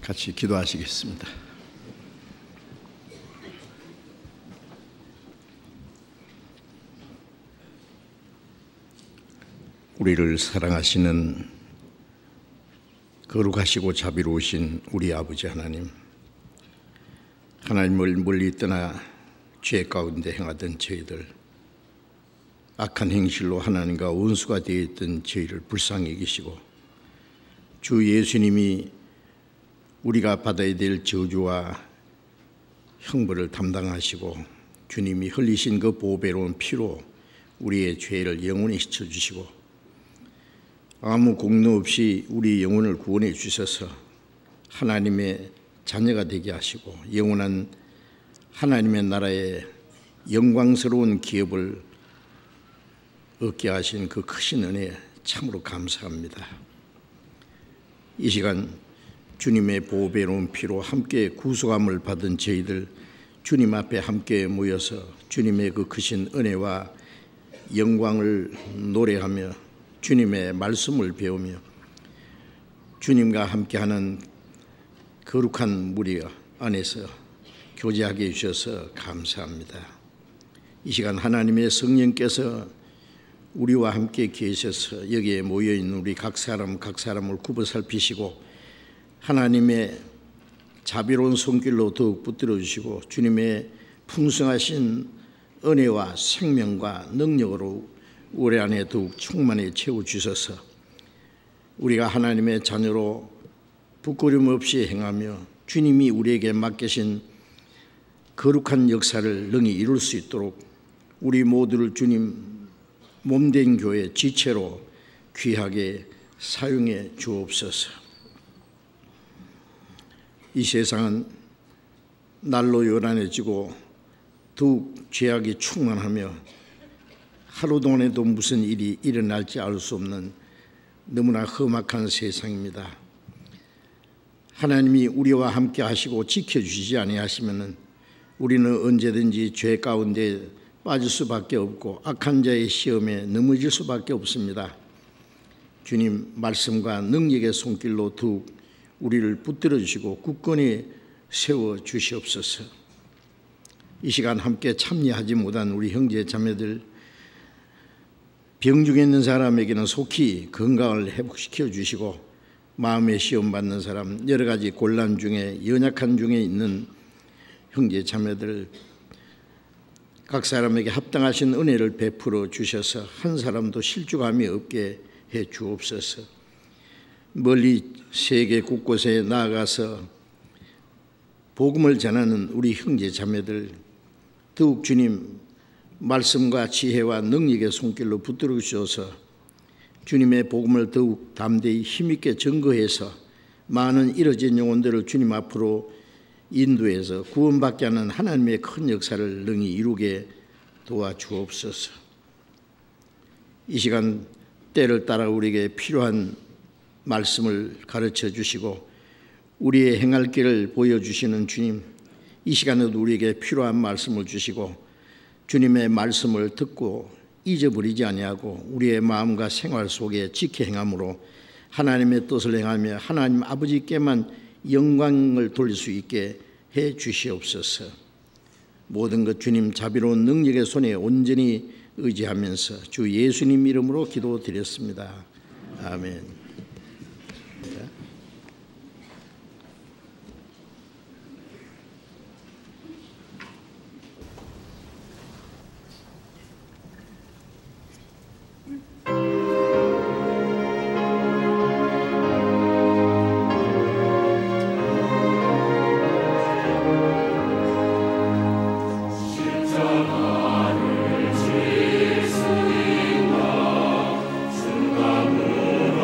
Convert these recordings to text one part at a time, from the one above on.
같이 기도하시겠습니다. 우리를 사랑하시는 거룩하시고 자비로우신 우리 아버지 하나님, 하나님을 멀리 떠나 죄 가운데 행하던 저희들, 악한 행실로 하나님과 원수가 되어 있던 저희를 불쌍히 여기시고 주 예수님이 우리가 받아야 될 저주와 형벌을 담당하시고 주님이 흘리신 그 보배로운 피로 우리의 죄를 영원히 씻어주시고 아무 공로 없이 우리 영혼을 구원해 주셔서 하나님의 자녀가 되게 하시고 영원한 하나님의 나라의 영광스러운 기업을 얻게 하신 그 크신 은혜에 참으로 감사합니다. 이 시간 주님의 보배로운 피로 함께 구속함을 받은 저희들 주님 앞에 함께 모여서 주님의 그 크신 은혜와 영광을 노래하며 주님의 말씀을 배우며 주님과 함께하는 거룩한 무리 안에서 교제하게 해주셔서 감사합니다. 이 시간 하나님의 성령께서 우리와 함께 계셔서 여기에 모여있는 우리 각 사람을 굽어 살피시고 하나님의 자비로운 손길로 더욱 붙들어 주시고 주님의 풍성하신 은혜와 생명과 능력으로 우리 안에 더욱 충만히 채워주셔서 우리가 하나님의 자녀로 부끄러움 없이 행하며 주님이 우리에게 맡기신 거룩한 역사를 능히 이룰 수 있도록 우리 모두를 주님 몸된 교회 지체로 귀하게 사용해 주옵소서. 이 세상은 날로 요란해지고 더욱 죄악이 충만하며 하루 동안에도 무슨 일이 일어날지 알 수 없는 너무나 험악한 세상입니다. 하나님이 우리와 함께 하시고 지켜주시지 아니하시면 우리는 언제든지 죄 가운데 빠질 수밖에 없고 악한 자의 시험에 넘어질 수밖에 없습니다. 주님 말씀과 능력의 손길로 더욱 우리를 붙들어 주시고 굳건히 세워 주시옵소서. 이 시간 함께 참여하지 못한 우리 형제 자매들, 병 중에 있는 사람에게는 속히 건강을 회복시켜 주시고 마음의 시험 받는 사람, 여러 가지 곤란 중에 연약한 중에 있는 형제 자매들 각 사람에게 합당하신 은혜를 베풀어 주셔서 한 사람도 실족함이 없게 해 주옵소서. 멀리 세계 곳곳에 나아가서 복음을 전하는 우리 형제 자매들 더욱 주님 말씀과 지혜와 능력의 손길로 붙들어 주셔서 주님의 복음을 더욱 담대히 힘있게 증거해서 많은 잃어진 영혼들을 주님 앞으로 인도해서 구원받게 하는 하나님의 큰 역사를 능히 이루게 도와주옵소서. 이 시간 때를 따라 우리에게 필요한 말씀을 가르쳐 주시고 우리의 행할 길을 보여주시는 주님, 이 시간에도 우리에게 필요한 말씀을 주시고 주님의 말씀을 듣고 잊어버리지 아니하고 우리의 마음과 생활 속에 지켜 행함으로 하나님의 뜻을 행하며 하나님 아버지께만 영광을 돌릴 수 있게 해 주시옵소서. 모든 것 주님 자비로운 능력의 손에 온전히 의지하면서 주 예수님 이름으로 기도드렸습니다. 아멘. 십자가를 질 수 있나 순간으로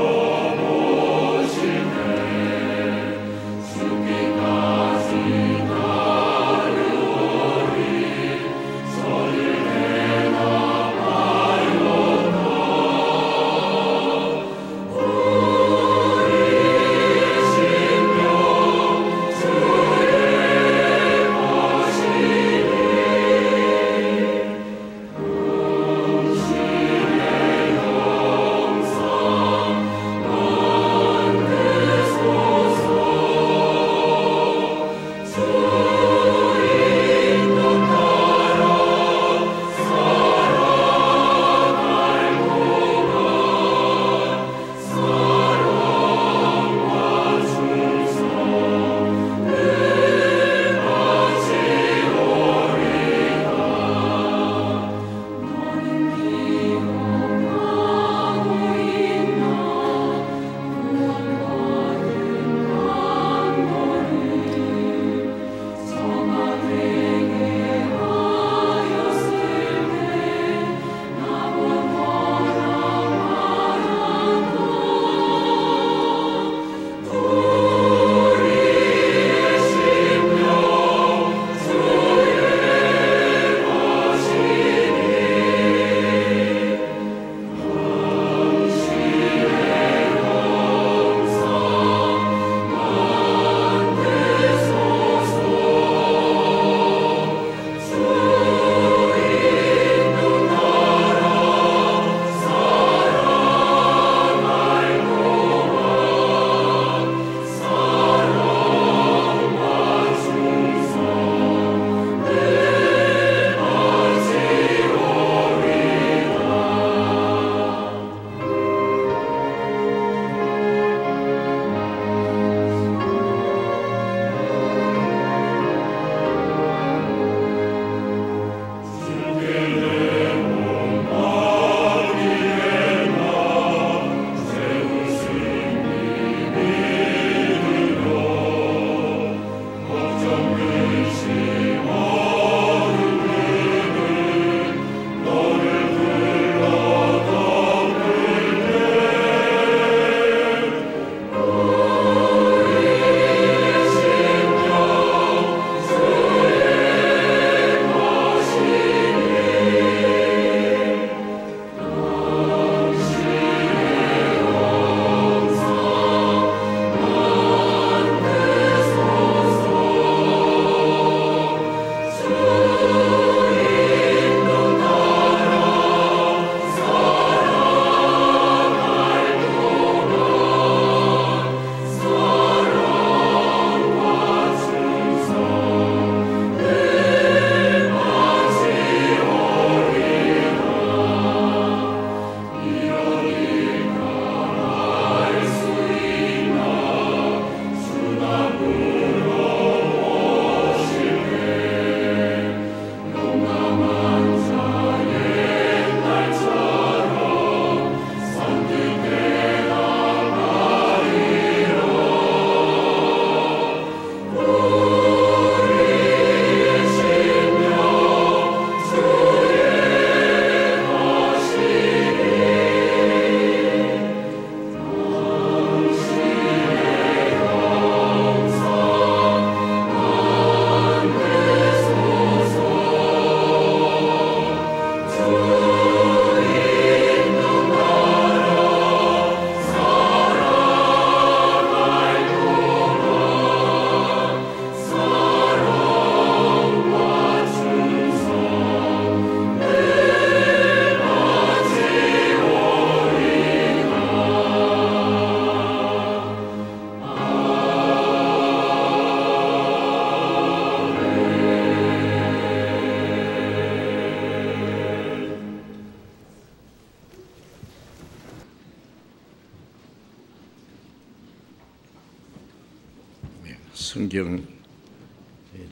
성경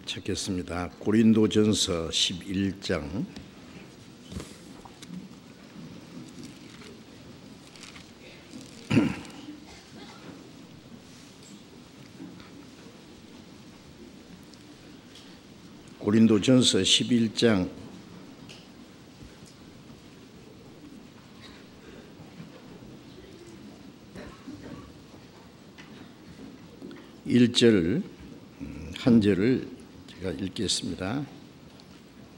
찾겠습니다. 고린도전서 11장 고린도전서 11장 1절 한 절을 제가 읽겠습니다.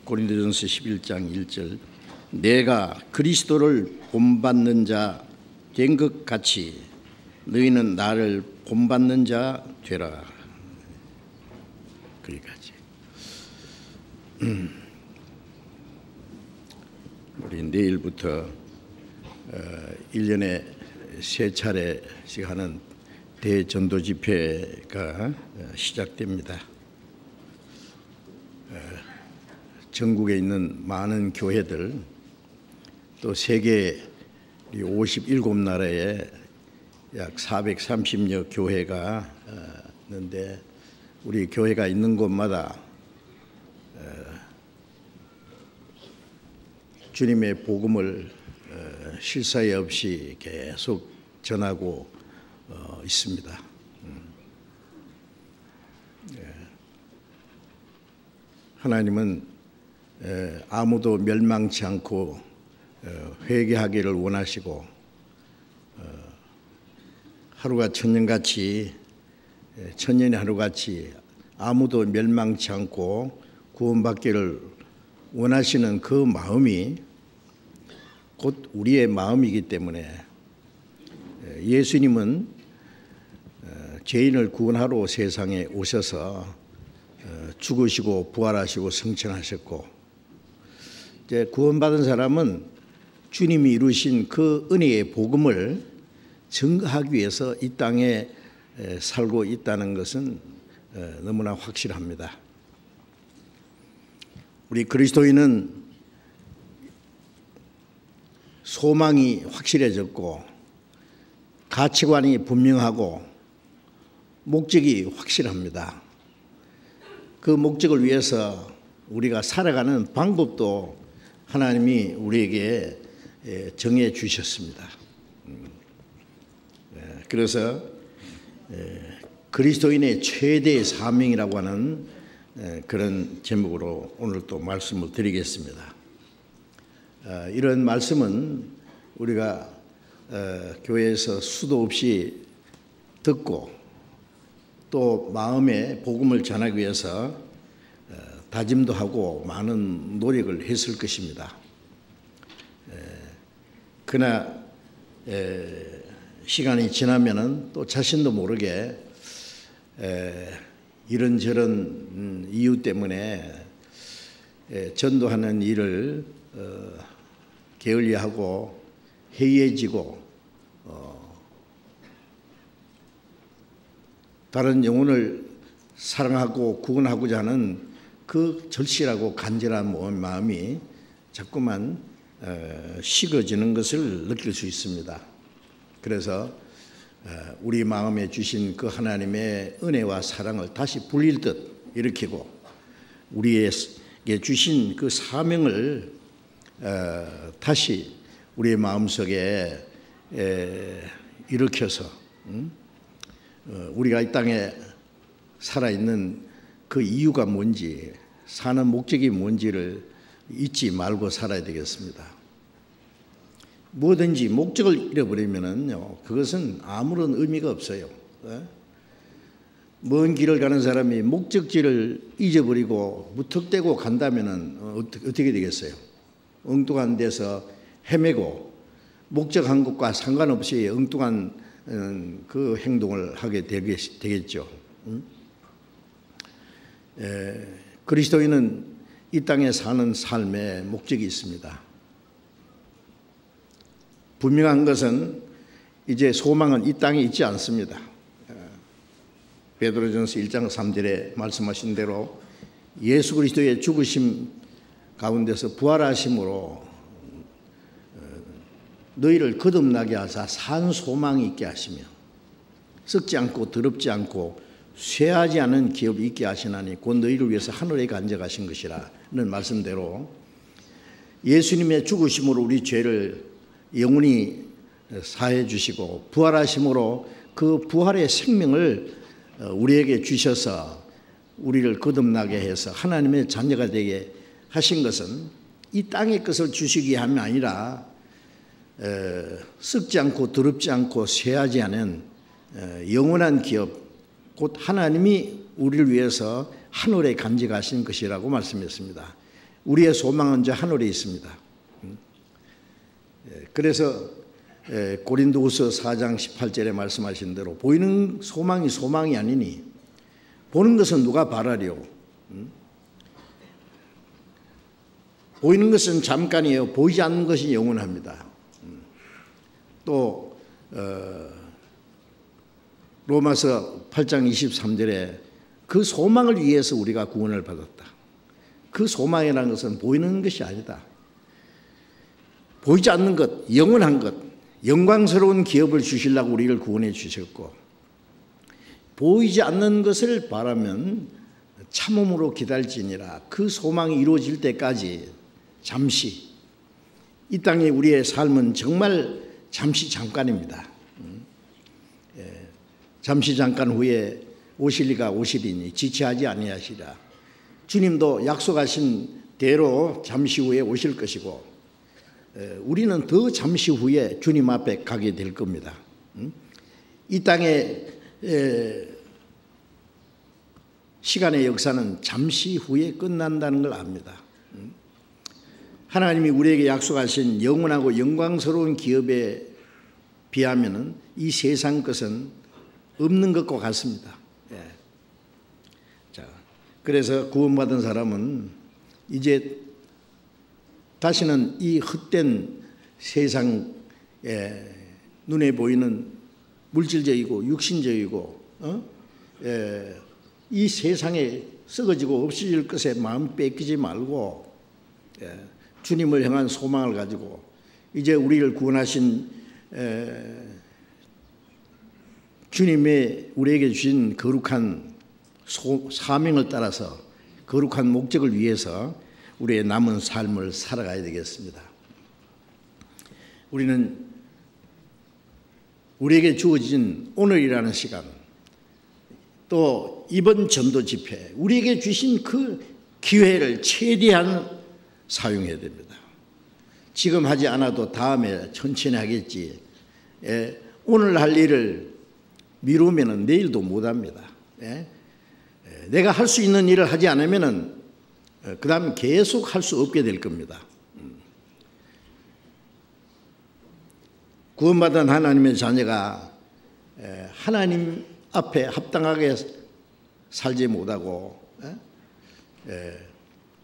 고린도전서 11장 1절 내가 그리스도를 본받는 자 된 것 같이 너희는 나를 본받는 자 되라. 거기까지. 우리 내일부터 1년에 3차례씩 하는 대전도 집회가 시작됩니다. 전국에 있는 많은 교회들 또 세계 57나라에 약 430여 교회가 있는데 우리 교회가 있는 곳마다 주님의 복음을 쉴 사이 없이 계속 전하고 있습니다. 하나님은 아무도 멸망치 않고 회개하기를 원하시고 하루가 천년같이 천년이 하루같이 아무도 멸망치 않고 구원받기를 원하시는 그 마음이 곧 우리의 마음이기 때문에 예수님은 죄인을 구원하러 세상에 오셔서 죽으시고 부활하시고 승천하셨고 이제 구원받은 사람은 주님이 이루신 그 은혜의 복음을 증거하기 위해서 이 땅에 살고 있다는 것은 너무나 확실합니다. 우리 그리스도인은 소망이 확실해졌고 가치관이 분명하고 목적이 확실합니다. 그 목적을 위해서 우리가 살아가는 방법도 하나님이 우리에게 정해 주셨습니다. 그래서 그리스도인의 최대의 사명이라고 하는 그런 제목으로 오늘 또 말씀을 드리겠습니다. 이런 말씀은 우리가 교회에서 수도 없이 듣고 또 마음에 복음을 전하기 위해서 다짐도 하고 많은 노력을 했을 것입니다. 그러나 시간이 지나면은 또 자신도 모르게 이런저런 이유 때문에 전도하는 일을 게을리하고 해이해지고 다른 영혼을 사랑하고 구원하고자 하는 그 절실하고 간절한 마음이 자꾸만 식어지는 것을 느낄 수 있습니다. 그래서 우리 마음에 주신 그 하나님의 은혜와 사랑을 다시 불릴 듯 일으키고 우리에게 주신 그 사명을 다시 우리의 마음속에 일으켜서 우리가 이 땅에 살아있는 그 이유가 뭔지 사는 목적이 뭔지를 잊지 말고 살아야 되겠습니다. 뭐든지 목적을 잃어버리면은요 그것은 아무런 의미가 없어요. 먼 길을 가는 사람이 목적지를 잊어버리고 무턱대고 간다면은 어떻게 되겠어요? 엉뚱한 데서 헤매고 목적한 것과 상관없이 엉뚱한 그 행동을 하게 되겠죠. 그리스도인은 이 땅에 사는 삶에 목적이 있습니다. 분명한 것은 이제 소망은 이 땅에 있지 않습니다. 베드로전서 1장 3절에 말씀하신 대로 예수 그리스도의 죽으심 가운데서 부활하심으로 너희를 거듭나게 하사 산 소망이 있게 하시며 썩지 않고 더럽지 않고 쇠하지 않은 기업이 있게 하시나니 곧 너희를 위해서 하늘에 간직하신 것이라는 말씀대로 예수님의 죽으심으로 우리 죄를 영원히 사해 주시고 부활하심으로 그 부활의 생명을 우리에게 주셔서 우리를 거듭나게 해서 하나님의 자녀가 되게 하신 것은 이 땅의 것을 주시기 함이 아니라 썩지 않고 더럽지 않고 쇠하지 않은 영원한 기업, 곧 하나님이 우리를 위해서 하늘에 간직하신 것이라고 말씀했습니다. 우리의 소망은 저 하늘에 있습니다. 그래서 고린도후서 4장 18절에 말씀하신 대로 보이는 소망이 소망이 아니니 보는 것은 누가 바라리요? 보이는 것은 잠깐이에요. 보이지 않는 것이 영원합니다. 또 로마서 8장 23절에 그 소망을 위해서 우리가 구원을 받았다. 그 소망이라는 것은 보이는 것이 아니다. 보이지 않는 것, 영원한 것, 영광스러운 기업을 주시려고 우리를 구원해 주셨고 보이지 않는 것을 바라면 참음으로 기다릴지니라. 그 소망이 이루어질 때까지 잠시, 이 땅에 우리의 삶은 정말 잠시 잠깐입니다. 잠시 잠깐 후에 오실리가 오시리니 지체하지 아니하시라. 주님도 약속하신 대로 잠시 후에 오실 것이고 우리는 더 잠시 후에 주님 앞에 가게 될 겁니다. 이 땅의 시간의 역사는 잠시 후에 끝난다는 걸 압니다. 하나님이 우리에게 약속하신 영원하고 영광스러운 기업에 비하면 이 세상 것은 없는 것과 같습니다. 자, 그래서 구원받은 사람은 이제 다시는 이 헛된 세상에 눈에 보이는 물질적이고 육신적이고 이 세상에 썩어지고 없어질 것에 마음 뺏기지 말고 주님을 향한 소망을 가지고 이제 우리를 구원하신 주님의 우리에게 주신 거룩한 사명을 따라서 거룩한 목적을 위해서 우리의 남은 삶을 살아가야 되겠습니다. 우리는 우리에게 주어진 오늘이라는 시간, 또 이번 전도 집회, 우리에게 주신 그 기회를 최대한 사용해야 됩니다. 지금 하지 않아도 다음에 천천히 하겠지. 오늘 할 일을 미루면 내일도 못합니다. 내가 할 수 있는 일을 하지 않으면 그 다음 계속 할 수 없게 될 겁니다. 구원받은 하나님의 자녀가 하나님 앞에 합당하게 살지 못하고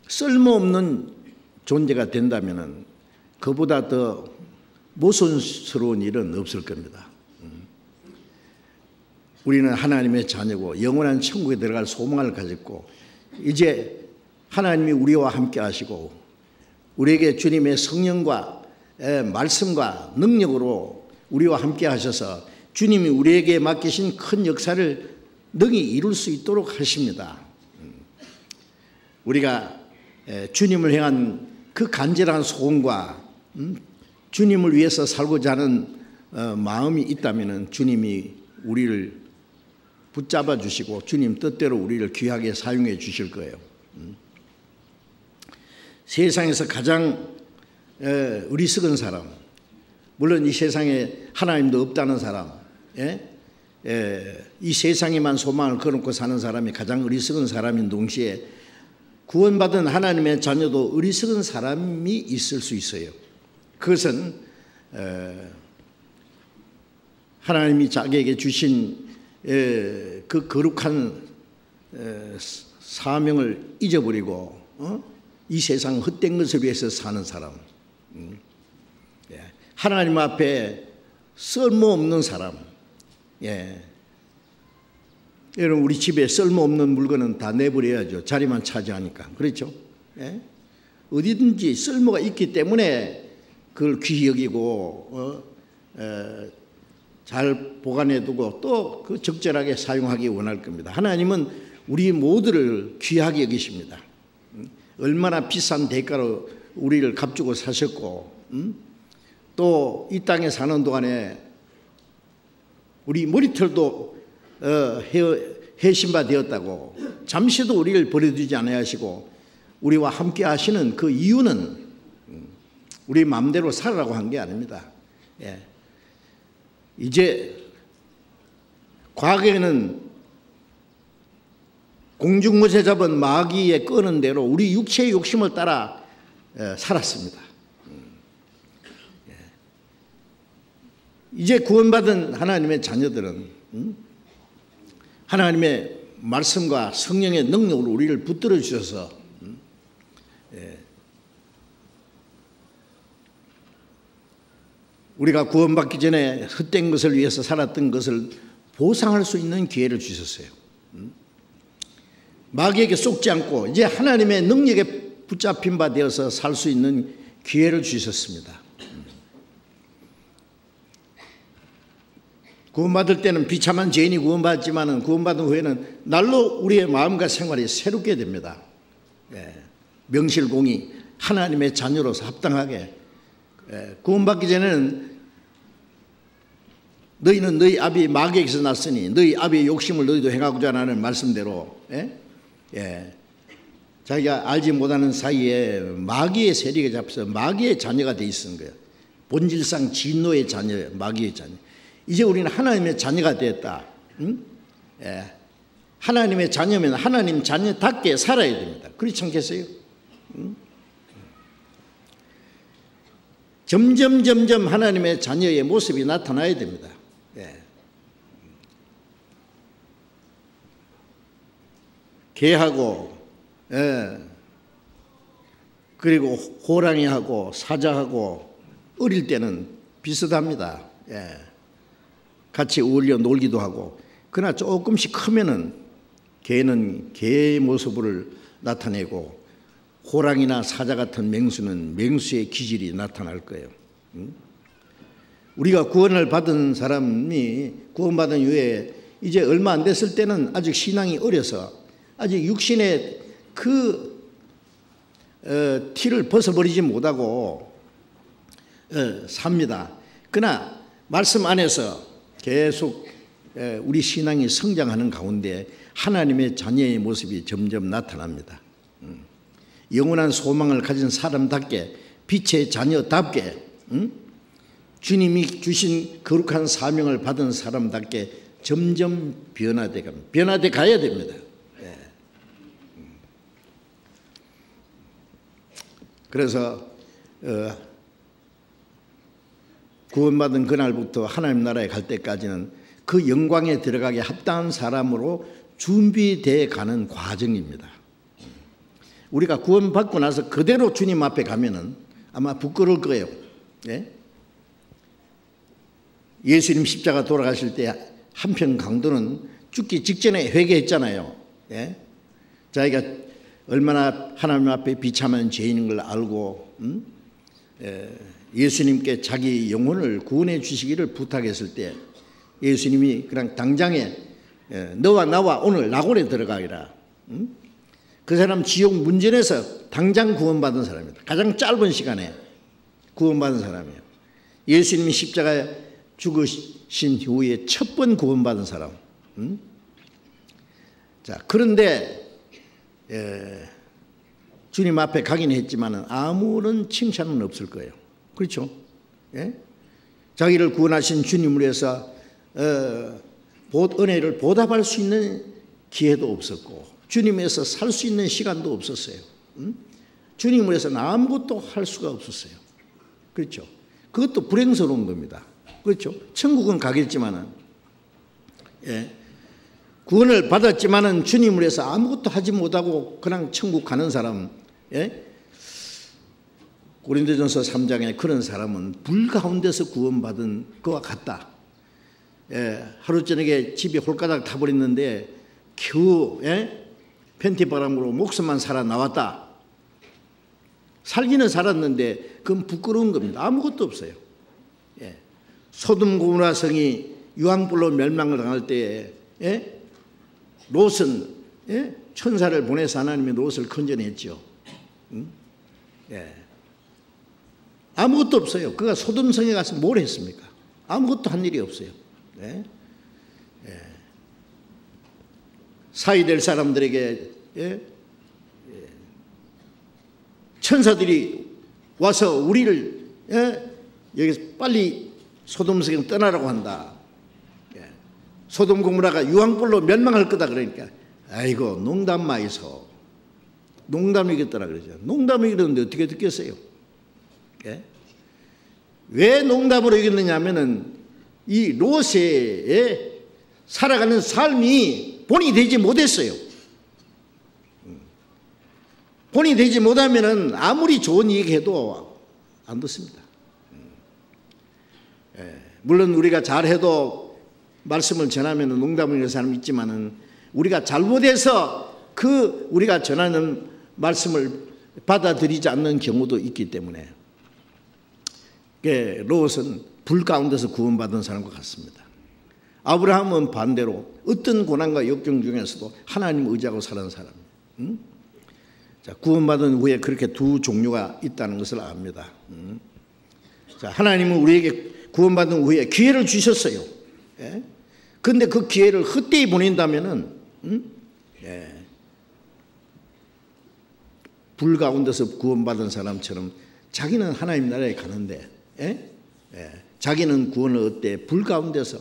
쓸모없는 존재가 된다면 그보다 더 모순스러운 일은 없을 겁니다. 우리는 하나님의 자녀고 영원한 천국에 들어갈 소망을 가졌고 이제 하나님이 우리와 함께 하시고 우리에게 주님의 성령과 말씀과 능력으로 우리와 함께 하셔서 주님이 우리에게 맡기신 큰 역사를 능히 이룰 수 있도록 하십니다. 우리가 주님을 향한 그 간절한 소원과 주님을 위해서 살고자 하는 마음이 있다면 주님이 우리를 붙잡아 주시고 주님 뜻대로 우리를 귀하게 사용해 주실 거예요. 세상에서 가장 어리석은 사람, 물론 이 세상에 하나님도 없다는 사람, 이 세상에만 소망을 걸어놓고 사는 사람이 가장 어리석은 사람인 동시에 구원받은 하나님의 자녀도 어리석은 사람이 있을 수 있어요. 그것은 하나님이 자기에게 주신 그 거룩한 사명을 잊어버리고 이 세상 헛된 것을 위해서 사는 사람, 하나님 앞에 쓸모없는 사람. 여러분 우리 집에 쓸모없는 물건은 다 내버려야죠. 자리만 차지하니까. 그렇죠? 어디든지 쓸모가 있기 때문에 그걸 귀히 여기고 잘 보관해두고 또 그 적절하게 사용하기 원할 겁니다. 하나님은 우리 모두를 귀하게 여기십니다. 얼마나 비싼 대가로 우리를 값주고 사셨고, 또 이 땅에 사는 동안에 우리 머리털도 해신바 되었다고, 잠시도 우리를 버려두지 아니하시고 우리와 함께 하시는 그 이유는 우리 마음대로 살아라고 한 게 아닙니다. 이제 과거에는 공중못에 잡은 마귀에 끄는 대로 우리 육체의 욕심을 따라 살았습니다. 이제 구원받은 하나님의 자녀들은 하나님의 말씀과 성령의 능력으로 우리를 붙들어 주셔서 우리가 구원받기 전에 헛된 것을 위해서 살았던 것을 보상할 수 있는 기회를 주셨어요. 마귀에게 속지 않고 이제 하나님의 능력에 붙잡힌 바 되어서 살 수 있는 기회를 주셨습니다. 구원받을 때는 비참한 죄인이 구원받지만 구원받은 후에는 날로 우리의 마음과 생활이 새롭게 됩니다. 명실공히 하나님의 자녀로서 합당하게. 구원받기 전에는 너희는 너희 아비 마귀에게서 났으니 너희 아비의 욕심을 너희도 행하고자 하는 말씀대로 자기가 알지 못하는 사이에 마귀의 세력에 잡혀서 마귀의 자녀가 돼 있는 거예요. 본질상 진노의 자녀, 마귀의 자녀. 이제 우리는 하나님의 자녀가 되었다. 하나님의 자녀면 하나님 자녀답게 살아야 됩니다. 그렇지 않겠어요? 점점 하나님의 자녀의 모습이 나타나야 됩니다. 개하고 그리고 호랑이하고 사자하고 어릴 때는 비슷합니다. 같이 어울려 놀기도 하고, 그러나 조금씩 크면은 개는 개의 모습을 나타내고 호랑이나 사자 같은 맹수는 맹수의 기질이 나타날 거예요. 우리가 구원을 받은 사람이 구원받은 이후에 이제 얼마 안 됐을 때는 아직 신앙이 어려서 아직 육신의 그 티를 벗어버리지 못하고 삽니다. 그러나 말씀 안에서 계속 우리 신앙이 성장하는 가운데 하나님의 자녀의 모습이 점점 나타납니다. 영원한 소망을 가진 사람답게, 빛의 자녀답게, 주님이 주신 거룩한 사명을 받은 사람답게 점점 변화돼 가야 됩니다. 그래서 구원받은 그날부터 하나님 나라에 갈 때까지는 그 영광에 들어가게 합당한 사람으로 준비되어 가는 과정입니다. 우리가 구원받고 나서 그대로 주님 앞에 가면은 아마 부끄러울 거예요. 예수님 십자가 돌아가실 때 한편 강도는 죽기 직전에 회개했잖아요. 자기가 얼마나 하나님 앞에 비참한 죄인인 걸 알고 예수님께 자기 영혼을 구원해 주시기를 부탁했을 때 예수님이 그냥 당장에 너와 나와 오늘 낙원에 들어가기라. 그 사람 지옥 문전에서 당장 구원받은 사람입니다. 가장 짧은 시간에 구원받은 사람이에요. 예수님이 십자가에 죽으신 후에 첫 번 구원받은 사람. 자, 그런데 주님 앞에 가긴 했지만 아무런 칭찬은 없을 거예요. 그렇죠? 자기를 구원하신 주님을 위해서 은혜를 보답할 수 있는 기회도 없었고 주님에서 살 수 있는 시간도 없었어요. 주님을 위해서는 아무것도 할 수가 없었어요. 그렇죠? 그것도 불행스러운 겁니다. 그렇죠? 천국은 가겠지만은 구원을 받았지만은 주님을 위해서 아무것도 하지 못하고 그냥 천국 가는 사람, 고린도전서 3장에 그런 사람은 불 가운데서 구원받은 것과 같다. 하루 저녁에 집에 홀가닥 타버렸는데 겨우 팬티 바람으로 목숨만 살아 나왔다. 살기는 살았는데 그건 부끄러운 겁니다. 아무것도 없어요. 소돔 고모라 성이 유황불로 멸망을 당할 때에 롯은 천사를 보내서 하나님이 롯을 건져냈죠. 아무것도 없어요. 그가 소돔성에 가서 뭘 했습니까? 아무것도 한 일이 없어요. 사이 될 사람들에게 천사들이 와서 우리를 여기서 빨리 소돔성에 떠나라고 한다. 소돔 고모라가 유황불로 멸망할 거다 그러니까 아이고 농담 마이소. 농담이겠더라 그러죠. 농담이겠는데 어떻게 듣겠어요? 왜 농담으로 이겼느냐 하면은 이 롯의 살아가는 삶이 본이 되지 못했어요. 본이 되지 못하면은 아무리 좋은 얘기해도 안 듣습니다. 물론 우리가 잘해도 말씀을 전하면 농담을 하는 사람이 있지만은 우리가 잘못해서 우리가 전하는 말씀을 받아들이지 않는 경우도 있기 때문에 롯은 불 가운데서 구원받은 사람과 같습니다. 아브라함은 반대로 어떤 고난과 역경 중에서도 하나님 의지하고 사는 사람이에요. 자, 구원받은 후에 그렇게 두 종류가 있다는 것을 압니다. 자, 하나님은 우리에게 구원받은 후에 기회를 주셨어요. 그런데 그 기회를 헛되이 보낸다면은 불 가운데서 구원받은 사람처럼 자기는 하나님 나라에 가는데 자기는 구원을 얻되 불 가운데서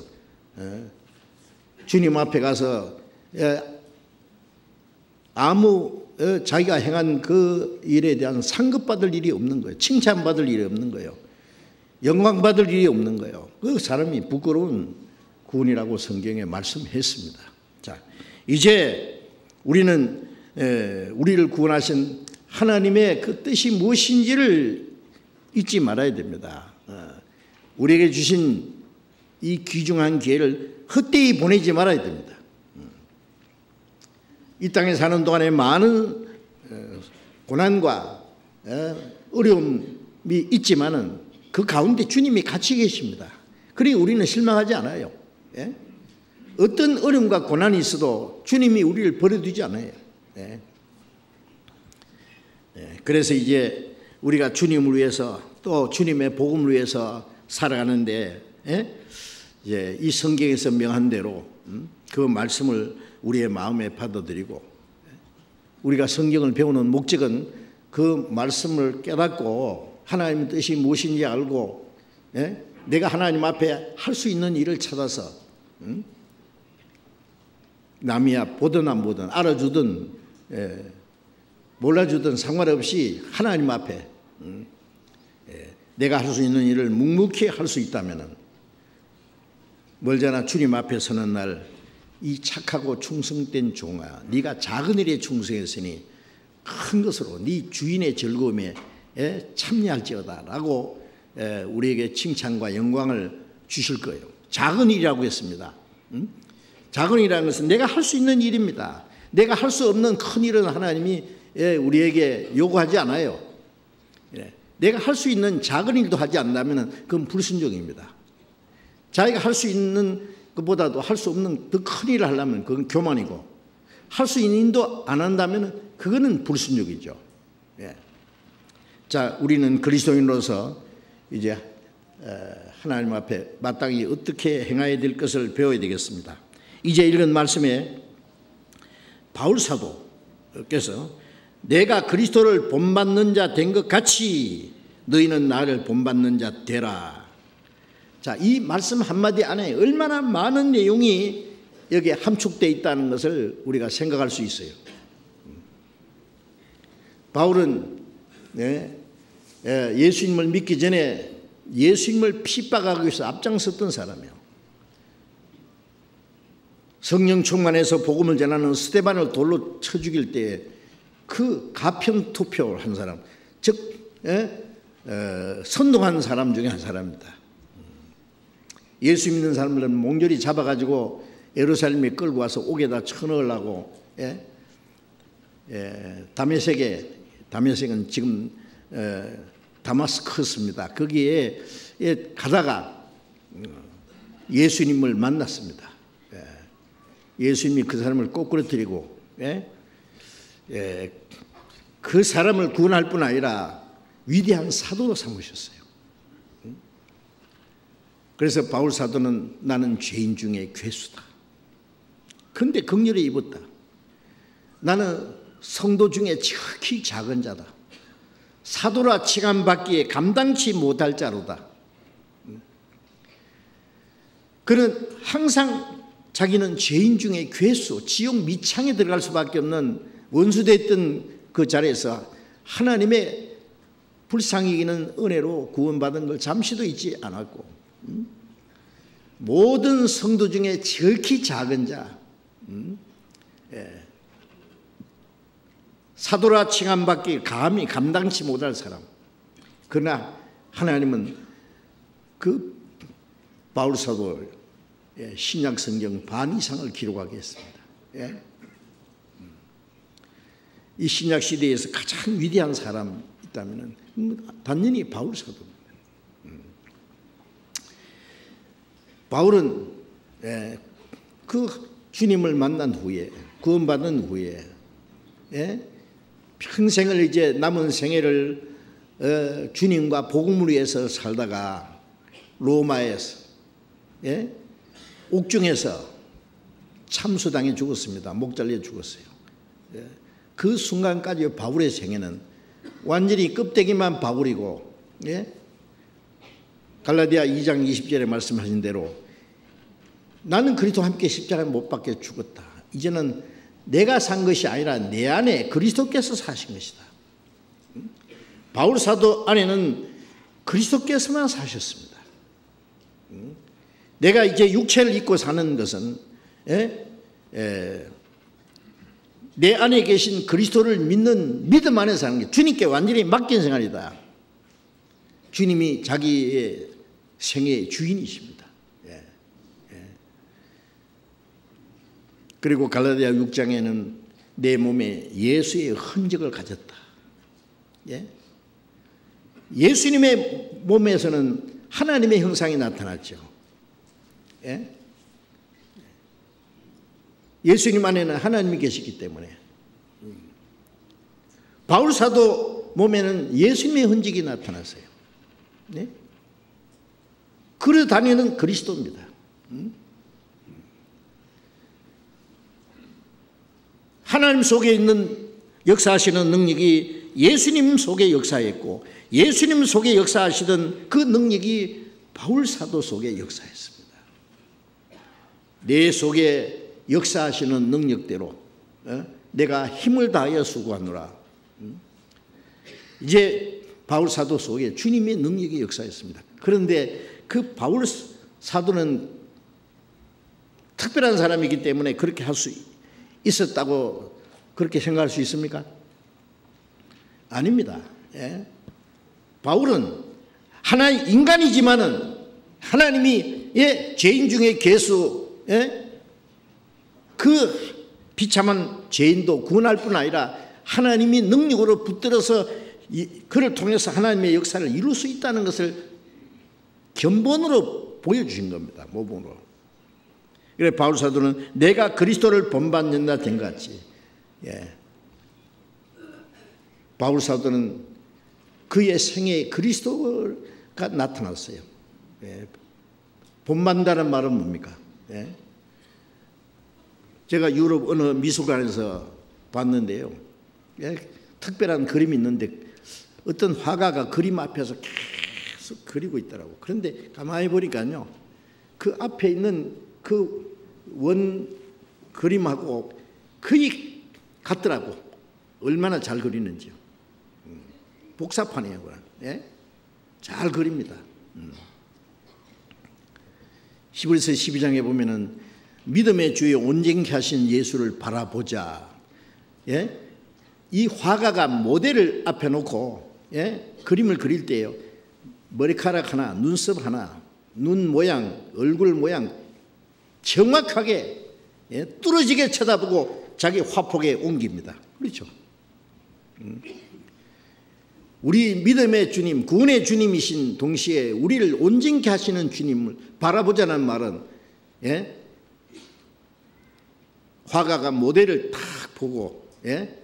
주님 앞에 가서 아무 자기가 행한 그 일에 대한 상급받을 일이 없는 거예요. 칭찬받을 일이 없는 거예요. 영광받을 일이 없는 거예요. 그 사람이 부끄러운 구원이라고 성경에 말씀했습니다. 자, 이제 우리는 우리를 구원하신 하나님의 그 뜻이 무엇인지를 잊지 말아야 됩니다. 우리에게 주신 이 귀중한 기회를 헛되이 보내지 말아야 됩니다. 이 땅에 사는 동안에 많은 고난과 어려움이 있지만은 그 가운데 주님이 같이 계십니다. 그러니 우리는 실망하지 않아요. 어떤 어려움과 고난이 있어도 주님이 우리를 버려두지 않아요. 그래서 이제 우리가 주님을 위해서 또 주님의 복음을 위해서 살아가는데 이제 이 성경에서 명한 대로 그 말씀을 우리의 마음에 받아들이고 우리가 성경을 배우는 목적은 그 말씀을 깨닫고 하나님의 뜻이 무엇인지 알고 내가 하나님 앞에 할 수 있는 일을 찾아서 남이야 보든 안 보든 알아주든 몰라주든 상관없이 하나님 앞에 내가 할 수 있는 일을 묵묵히 할 수 있다면 멀잖아 주님 앞에 서는 날 이 착하고 충성된 종아 네가 작은 일에 충성했으니 큰 것으로 네 주인의 즐거움에 참여할지어다 라고 우리에게 칭찬과 영광을 주실 거예요. 작은 일이라고 했습니다. 작은 일이라는 것은 내가 할 수 있는 일입니다. 내가 할 수 없는 큰 일은 하나님이 우리에게 요구하지 않아요. 내가 할 수 있는 작은 일도 하지 않는다면 그건 불순종입니다. 자기가 할 수 있는 것보다도 할 수 없는 더 큰 일을 하려면 그건 교만이고 할 수 있는 일도 안 한다면 그거는 불순종이죠. 자, 우리는 그리스도인으로서 이제 하나님 앞에 마땅히 어떻게 행해야 될 것을 배워야 되겠습니다. 이제 읽은 말씀에 바울 사도께서 내가 그리스도를 본받는 자 된 것 같이 너희는 나를 본받는 자 되라. 자, 이 말씀 한마디 안에 얼마나 많은 내용이 여기에 함축되어 있다는 것을 우리가 생각할 수 있어요. 바울은 예수님을 믿기 전에 예수님을 핍박하기 위해서 앞장섰던 사람이에요. 성령 충만해서 복음을 전하는 스데반을 돌로 쳐 죽일 때 그 가평 투표를 한 사람, 즉 선동한 사람 중에 한 사람입니다. 예수 믿는 사람들은 몽졸이 잡아가지고 예루살렘에 끌고 와서 옥에다 쳐넣으려고 다메섹은 지금 다마스커스입니다. 거기에 가다가 예수님을 만났습니다. 예수님이 그 사람을 꼬꾸라뜨리고 그 사람을 구원할 뿐 아니라 위대한 사도로 삼으셨어요. 그래서 바울 사도는 나는 죄인 중에 괴수다. 그런데 긍휼에 입었다. 나는 성도 중에 지극히 작은 자다. 사도라 칭함받기에 감당치 못할 자로다. 그는 항상 자기는 죄인 중에 괴수, 지옥 밑창에 들어갈 수밖에 없는 원수됐던 그 자리에서 하나님의 불쌍히 여기는 은혜로 구원받은 걸 잠시도 잊지 않았고, 모든 성도 중에 지극히 작은 자, 사도라 칭함받기 감히 감당치 못할 사람. 그러나 하나님은 그 바울 사도를 신약 성경 반 이상을 기록하게 했습니다. 이 신약 시대에서 가장 위대한 사람이 있다면 단연히 바울 사도입니다. 바울은 그 주님을 만난 후에, 구원받은 후에 평생을 이제 남은 생애를 주님과 복음을 위해서 살다가 로마에서 옥중에서 참수당해 죽었습니다. 목 잘려 죽었어요. 그 순간까지 바울의 생애는 완전히 껍데기만 바울이고, 갈라디아 2장 20절에 말씀하신 대로 나는 그리스도와 함께 십자가에 못 박혀 죽었다. 이제는 내가 산 것이 아니라 내 안에 그리스도께서 사신 것이다. 바울 사도 안에는 그리스도께서만 사셨습니다. 내가 이제 육체를 입고 사는 것은 내 안에 계신 그리스도를 믿는 믿음 안에 사는 게 주님께 완전히 맡긴 생활이다. 주님이 자기의 생애의 주인이십니다. 그리고 갈라디아 6장에는 내 몸에 예수의 흔적을 가졌다. 예수님의 몸에서는 하나님의 형상이 나타났죠. 예수님 안에는 하나님이 계시기 때문에 바울 사도 몸에는 예수님의 흔적이 나타났어요. 그러 다니는 그리스도입니다. 하나님 속에 있는 역사하시는 능력이 예수님 속에 역사했고, 예수님 속에 역사하시던 그 능력이 바울 사도 속에 역사했습니다. 내 속에 역사하시는 능력대로 내가 힘을 다하여 수고하노라. 이제 바울 사도 속에 주님의 능력이 역사했습니다. 그런데 그 바울 사도는 특별한 사람이기 때문에 그렇게 할 수 있었다고 그렇게 생각할 수 있습니까? 아닙니다. 바울은 하나의 인간이지만은 하나님이 죄인 중에 괴수, 그 비참한 죄인도 구원할 뿐 아니라 하나님이 능력으로 붙들어서 그를 통해서 하나님의 역사를 이룰 수 있다는 것을 견본으로 보여주신 겁니다. 모범으로. 그래 바울 사도는 내가 그리스도를 본받는다 된 것 같이, 바울 사도는 그의 생애에 그리스도가 나타났어요. 본받는다는 말은 뭡니까? 제가 유럽 어느 미술관에서 봤는데요. 특별한 그림이 있는데 어떤 화가가 그림 앞에서 계속 그리고 있더라고. 그런데 가만히 보니까요, 그 앞에 있는 그 원 그림하고 거의 같더라고. 얼마나 잘 그리는지요. 복사판이에요. 잘 그립니다. 히브리서 12장에 보면은 믿음의 주에 온전케 하신 예수를 바라보자. 이 화가가 모델을 앞에 놓고 그림을 그릴 때요, 머리카락 하나, 눈썹 하나, 눈 모양, 얼굴 모양 정확하게 뚫어지게 쳐다보고 자기 화폭에 옮깁니다. 그렇죠? 우리 믿음의 주님, 구원의 주님이신 동시에 우리를 온전케 하시는 주님을 바라보자는 말은, 예? 화가가 모델을 딱 보고, 예?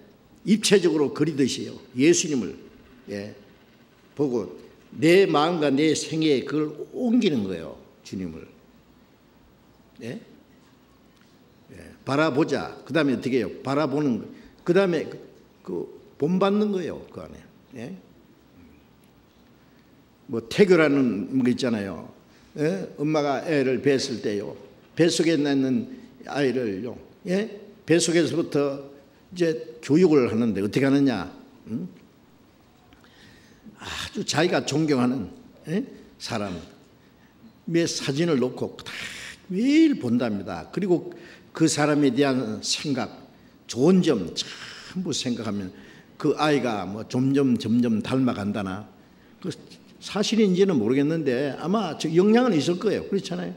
입체적으로 그리듯이요, 예수님을, 예? 보고 내 마음과 내 생애에 그걸 옮기는 거예요, 주님을. 예? 예, 바라보자. 그 다음에 어떻게 해요? 바라보는 거. 그 다음에 본받는 거예요, 그 안에. 예? 뭐 태교라는 거 있잖아요. 예? 엄마가 애를 뱄을 때요, 뱃속에 있는 아이를요, 예? 뱃속에서부터 이제 교육을 하는데 어떻게 하느냐? 아주 자기가 존경하는, 예? 사람의 사진을 놓고 매일 본답니다. 그리고 그 사람에 대한 생각, 좋은 점 전부 생각하면 그 아이가 뭐 점점 닮아간다나, 그 사실인지는 모르겠는데 아마 영향은 있을 거예요. 그렇잖아요.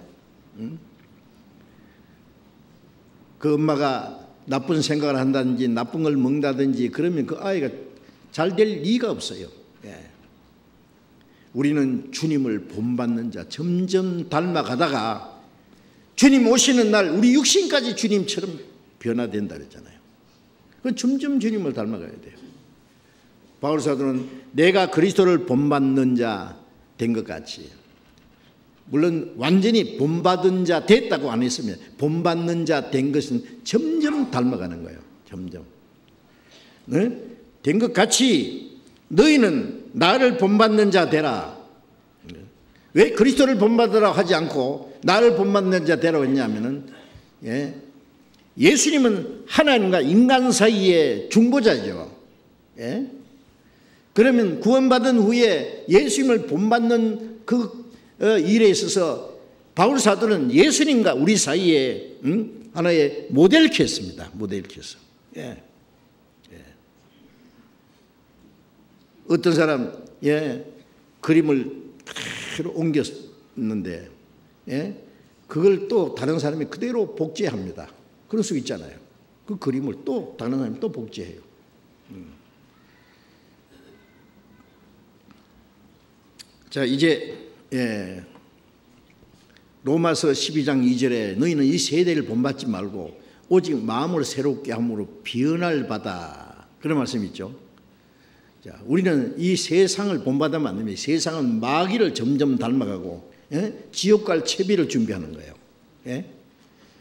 그 엄마가 나쁜 생각을 한다든지 나쁜 걸 먹는다든지 그러면 그 아이가 잘 될 리가 없어요. 예. 우리는 주님을 본받는 자, 점점 닮아가다가 주님 오시는 날 우리 육신까지 주님처럼 변화된다 그랬잖아요. 그건 점점 주님을 닮아가야 돼요. 바울 사도는 내가 그리스도를 본받는 자 된 것 같이, 물론 완전히 본받은 자 됐다고 안 했으면 본받는 자 된 것은 점점 닮아가는 거예요. 점점. 네? 된 것 같이 너희는 나를 본받는 자 되라. 왜 그리스도를 본받으라고 하지 않고 나를 본받는 자 되라고 했냐면은, 예? 예수님은 하나님과 인간 사이의 중보자죠. 예? 그러면 구원받은 후에 예수님을 본받는 그 일에 있어서 바울 사도는 예수님과 우리 사이에 하나의 모델케였습니다. 모델케였어. 예. 예. 어떤 사람, 예, 그림을 그대로 옮겼는데, 예, 그걸 또 다른 사람이 그대로 복제합니다. 그럴 수 있잖아요. 그 그림을 또 다른 사람이 또 복제해요. 자, 이제, 예, 로마서 12장 2절에 너희는 이 세대를 본받지 말고 오직 마음을 새롭게 함으로 변화를 받아, 그런 말씀이 있죠. 자, 우리는 이 세상을 본받으면 안 됩니다. 세상은 마귀를 점점 닮아가고, 예? 지옥 갈 채비를 준비하는 거예요. 예?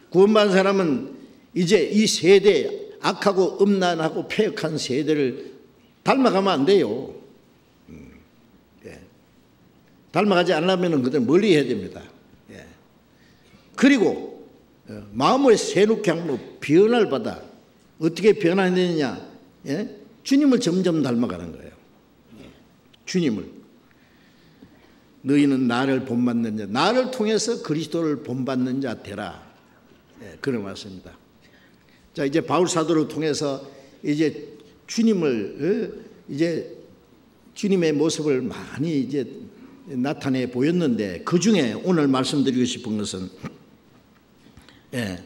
구원받은 사람은 이제 이 세대, 악하고 음란하고 폐역한 세대를 닮아가면 안 돼요. 예. 닮아가지 않으려면 그들 멀리 해야 됩니다. 예. 그리고 마음을 새롭게 함으로 변화를 받아. 어떻게 변화되느냐? 예? 주님을 점점 닮아가는 거예요. 주님을. 너희는 나를 본받는 자, 나를 통해서 그리스도를 본받는 자 되라. 예, 그런 말씀입니다. 자, 이제 바울 사도를 통해서 이제 주님을, 이제 주님의 모습을 많이 이제 나타내 보였는데, 그 중에 오늘 말씀드리고 싶은 것은, 예,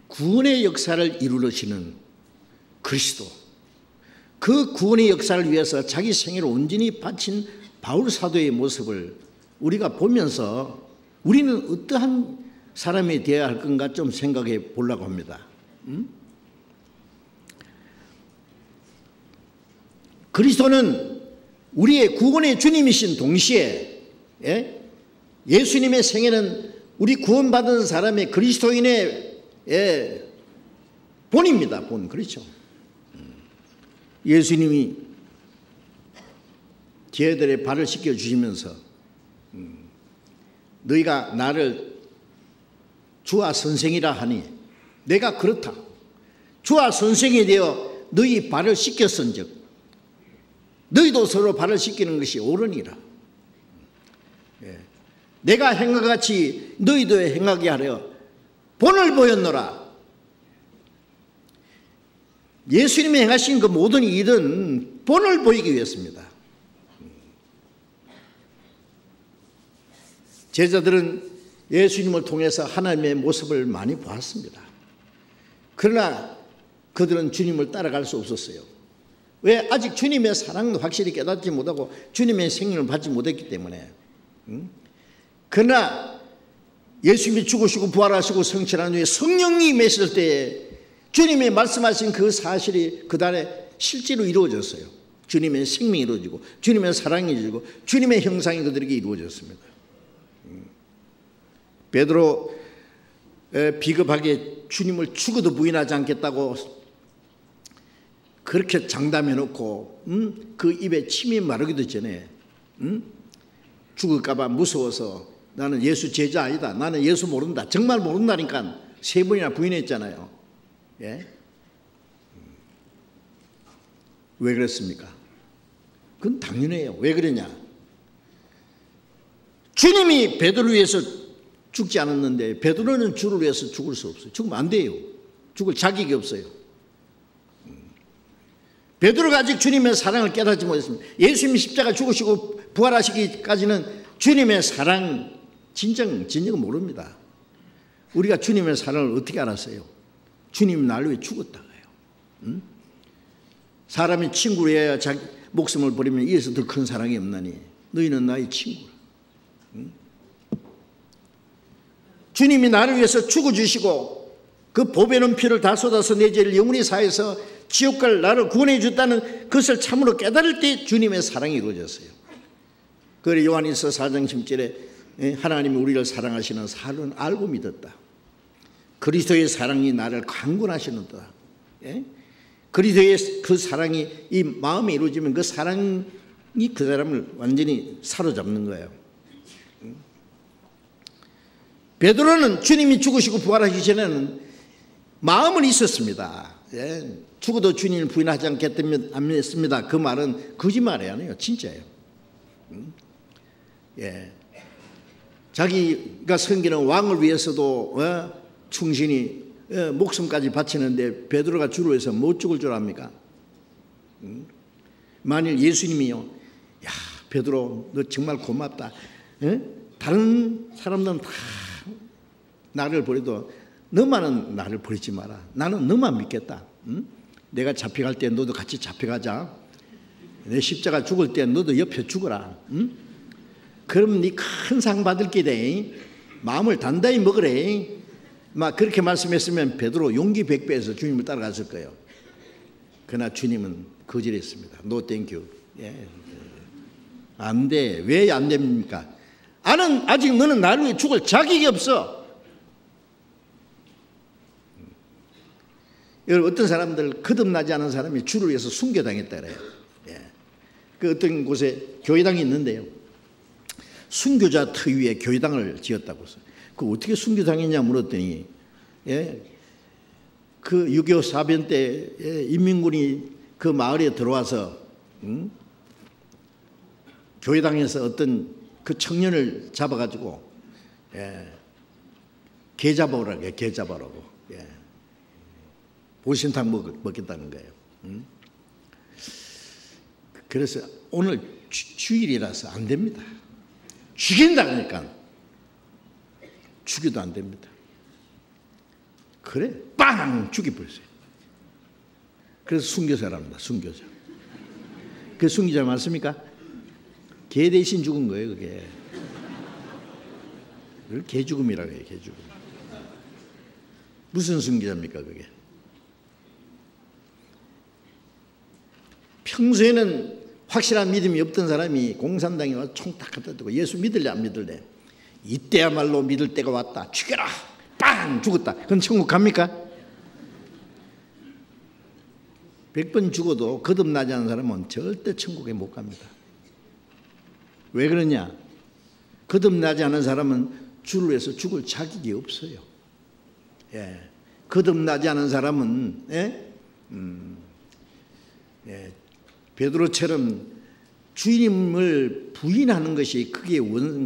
구원의 역사를 이루시는 그리스도, 그 구원의 역사를 위해서 자기 생애를 온전히 바친 바울 사도의 모습을 우리가 보면서 우리는 어떠한 사람이 되어야 할 건가 좀 생각해 보려고 합니다. 그리스도는 우리의 구원의 주님이신 동시에, 예? 예수님의 생애는 우리 구원받은 사람의 그리스도인의, 예, 본입니다. 본. 그렇죠. 예수님이 제자들의 발을 씻겨 주시면서 너희가 나를 주와 선생이라 하니 내가 그렇다. 주와 선생이 되어 너희 발을 씻겼은즉 너희도 서로 발을 씻기는 것이 옳으니라. 예. 내가 행한 것 같이 너희도 행하게 하려 본을 보였노라. 예수님이 행하신 그 모든 일은 본을 보이기 위해서입니다. 제자들은 예수님을 통해서 하나님의 모습을 많이 보았습니다. 그러나 그들은 주님을 따라갈 수 없었어요. 왜? 아직 주님의 사랑도 확실히 깨닫지 못하고 주님의 생명을 받지 못했기 때문에. 그러나 예수님이 죽으시고 부활하시고 성취한 후에 성령이 임했을 때에 주님이 말씀하신 그 사실이 그날에 실제로 이루어졌어요. 주님의 생명이 이루어지고 주님의 사랑이 이루어지고 주님의 형상이 그들에게 이루어졌습니다. 베드로 비겁하게 주님을 죽어도 부인하지 않겠다고 그렇게 장담해 놓고 그 입에 침이 마르기도 전에 죽을까 봐 무서워서 나는 예수 제자 아니다, 나는 예수 모른다, 정말 모른다니까 3번이나 부인했잖아요. 예? 왜 그랬습니까? 그건 당연해요. 왜 그러냐? 주님이 베드로를 위해서 죽지 않았는데 베드로는 주를 위해서 죽을 수 없어요. 죽으면 안 돼요. 죽을 자격이 없어요. 베드로가 아직 주님의 사랑을 깨닫지 못했습니다. 예수님이 십자가 죽으시고 부활하시기까지는 주님의 사랑 진정은 모릅니다. 우리가 주님의 사랑을 어떻게 알았어요? 주님이 나를 위해 죽었다고요. 사람이 친구로 해야 자기 목숨을 버리면 이에서 더 큰 사랑이 없나니 너희는 나의 친구라. 주님이 나를 위해서 죽어주시고 그 보배는 피를 다 쏟아서 내 죄를 영원히 사해서 지옥갈 나를 구원해 줬다는 것을 참으로 깨달을 때 주님의 사랑이 이루어졌어요. 그래 요한일서 4장 10절에 하나님이 우리를 사랑하시는 사실은 알고 믿었다. 그리스도의 사랑이 나를 강권하시는도다. 그리스도의 그 사랑이 이 마음에 이루어지면 그 사랑이 그 사람을 완전히 사로잡는 거예요. 베드로는 주님이 죽으시고 부활하기 전에는 마음은 있었습니다. 죽어도 주님을 부인하지 않겠습니다. 그 말은 거짓말이 아니에요. 진짜예요. 자기가 섬기는 왕을 위해서도 충신히 목숨까지 바치는데 베드로가 주를 위해서 못 죽을 줄 압니까? 만일 예수님이요, 야 베드로 너 정말 고맙다. 다른 사람들은 다 나를 버려도 너만은 나를 버리지 마라. 나는 너만 믿겠다. 내가 잡혀갈 때 너도 같이 잡혀가자. 내 십자가 죽을 때 너도 옆에 죽어라. 그럼 네 큰 상 받을 기대. 마음을 단단히 먹으래. 막 그렇게 말씀했으면 베드로 용기 100배에서 주님을 따라갔을 거예요. 그러나 주님은 거절했습니다. No thank you. 안 돼. 왜 안 됩니까? 아직 너는 나를 위해 죽을 자격이 없어. 여러분, 어떤 사람들 거듭나지 않은 사람이 주를 위해서 순교당했다 그래요. 그 어떤 곳에 교회당이 있는데요, 순교자 터 위에 교회당을 지었다고 해서 그 어떻게 순교당했냐 물었더니 그 6.25 사변 때 인민군이 그 마을에 들어와서 교회당에서 어떤 그 청년을 잡아가지고 개 잡아오라고 해요. 개 잡아오라고. 보신탕 먹겠다는 거예요. 그래서 오늘 주일이라서 안 됩니다. 죽인다니까 죽여도 안 됩니다. 그래 빵 죽여버렸어요. 그래서 순교자랍니다. 순교자. 그 순교자 맞습니까? 개 대신 죽은 거예요. 그게 그걸 개죽음이라고 해요. 개죽음. 무슨 순교자입니까 그게? 평소에는 확실한 믿음이 없던 사람이 공산당에 와서 총 딱 갖다 두고 예수 믿을래 안 믿을래? 이때야말로 믿을 때가 왔다. 죽여라. 빵 죽었다. 그건 천국 갑니까? 100번 죽어도 거듭나지 않은 사람은 절대 천국에 못 갑니다. 왜 그러냐? 거듭나지 않은 사람은 주를 위해서 죽을 자격이 없어요. 거듭나지 않은 사람은 베드로처럼 주님을 부인하는 것이 그게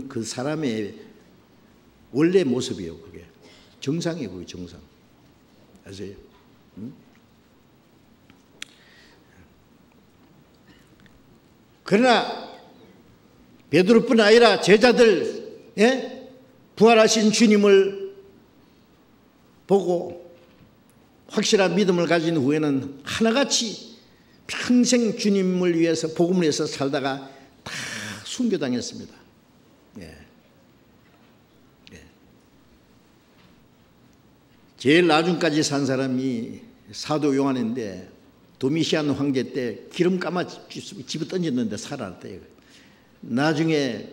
그 사람의 원래 모습이에요. 그게 정상이에요. 그게 정상. 아세요? 그러나 베드로뿐 아니라 제자들 부활하신 주님을 보고 확실한 믿음을 가진 후에는 하나같이 평생 주님을 위해서 복음을 위해서 살다가 다 순교당했습니다. 예. 예. 제일 나중까지 산 사람이 사도 요한인데 도미시안 황제 때 기름 감아 집에 던졌는데 살아났대요. 나중에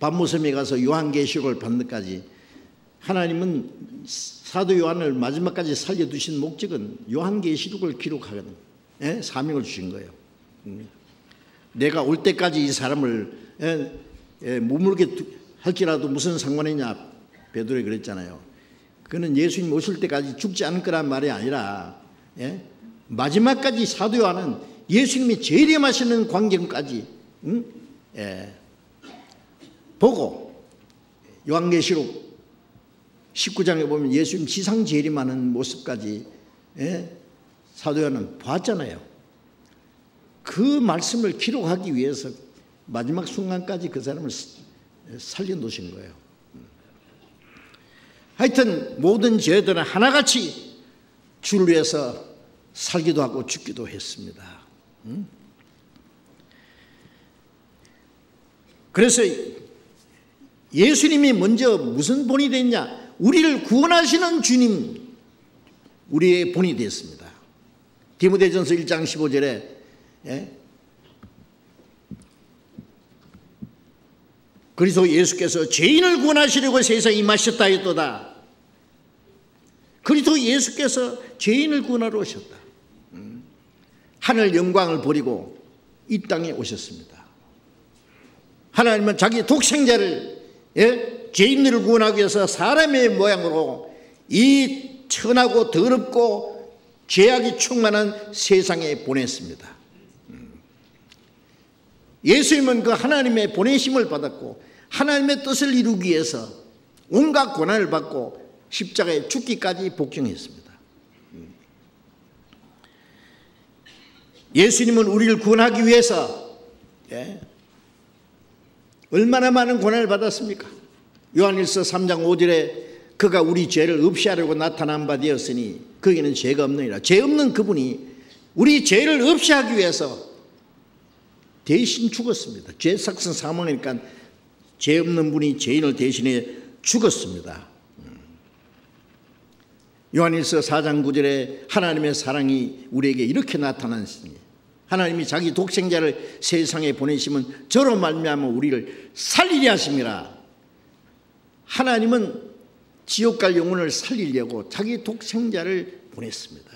밤무섬에 가서 요한계시록을 받는 데까지 하나님은 사도 요한을 마지막까지 살려두신 목적은 요한계시록을 기록하는 사명을 주신 거예요. 내가 올 때까지 이 사람을 머물게 할지라도 무슨 상관이냐, 베드로가 그랬잖아요. 그는 예수님 오실 때까지 죽지 않을 거란 말이 아니라 마지막까지 사도 요한은 예수님이 재림하시는 광경까지 보고, 요한계시록 19장에 보면 예수님 지상 재림하는 모습까지 사도 요한은 보았잖아요. 그 말씀을 기록하기 위해서 마지막 순간까지 그 사람을 살려놓으신 거예요. 하여튼 모든 죄들은 하나같이 주를 위해서 살기도 하고 죽기도 했습니다. 그래서 예수님이 먼저 무슨 본이 됐냐? 우리를 구원하시는 주님, 우리의 본이 됐습니다. 디모데전서 1장 15절에 그리스도 예수께서 죄인을 구원하시려고 세상에 임하셨다 했도다. 그리스도 예수께서 죄인을 구원하러 오셨다. 하늘 영광을 버리고 이 땅에 오셨습니다. 하나님은 자기 독생자를 죄인들을 구원하기 위해서 사람의 모양으로 이 천하고 더럽고 죄악이 충만한 세상에 보냈습니다. 예수님은 그 하나님의 보내심을 받았고 하나님의 뜻을 이루기 위해서 온갖 고난을 받고 십자가에 죽기까지 복종했습니다. 예수님은 우리를 구원하기 위해서 얼마나 많은 고난을 받았습니까? 요한일서 3장 5절에 그가 우리 죄를 없이 하려고 나타난 바 되었으니 거기는 죄가 없느니라. 죄 없는 그분이 우리 죄를 없이 하기 위해서 대신 죽었습니다. 죄 삭슨 사망이니까 죄 없는 분이 죄인을 대신해 죽었습니다. 요한일서 4장 9절에 하나님의 사랑이 우리에게 이렇게 나타났으니 하나님이 자기 독생자를 세상에 보내시면 저로 말미암아 우리를 살리려 하심이라. 하나님은 지옥 갈 영혼을 살리려고 자기 독생자를 보냈습니다.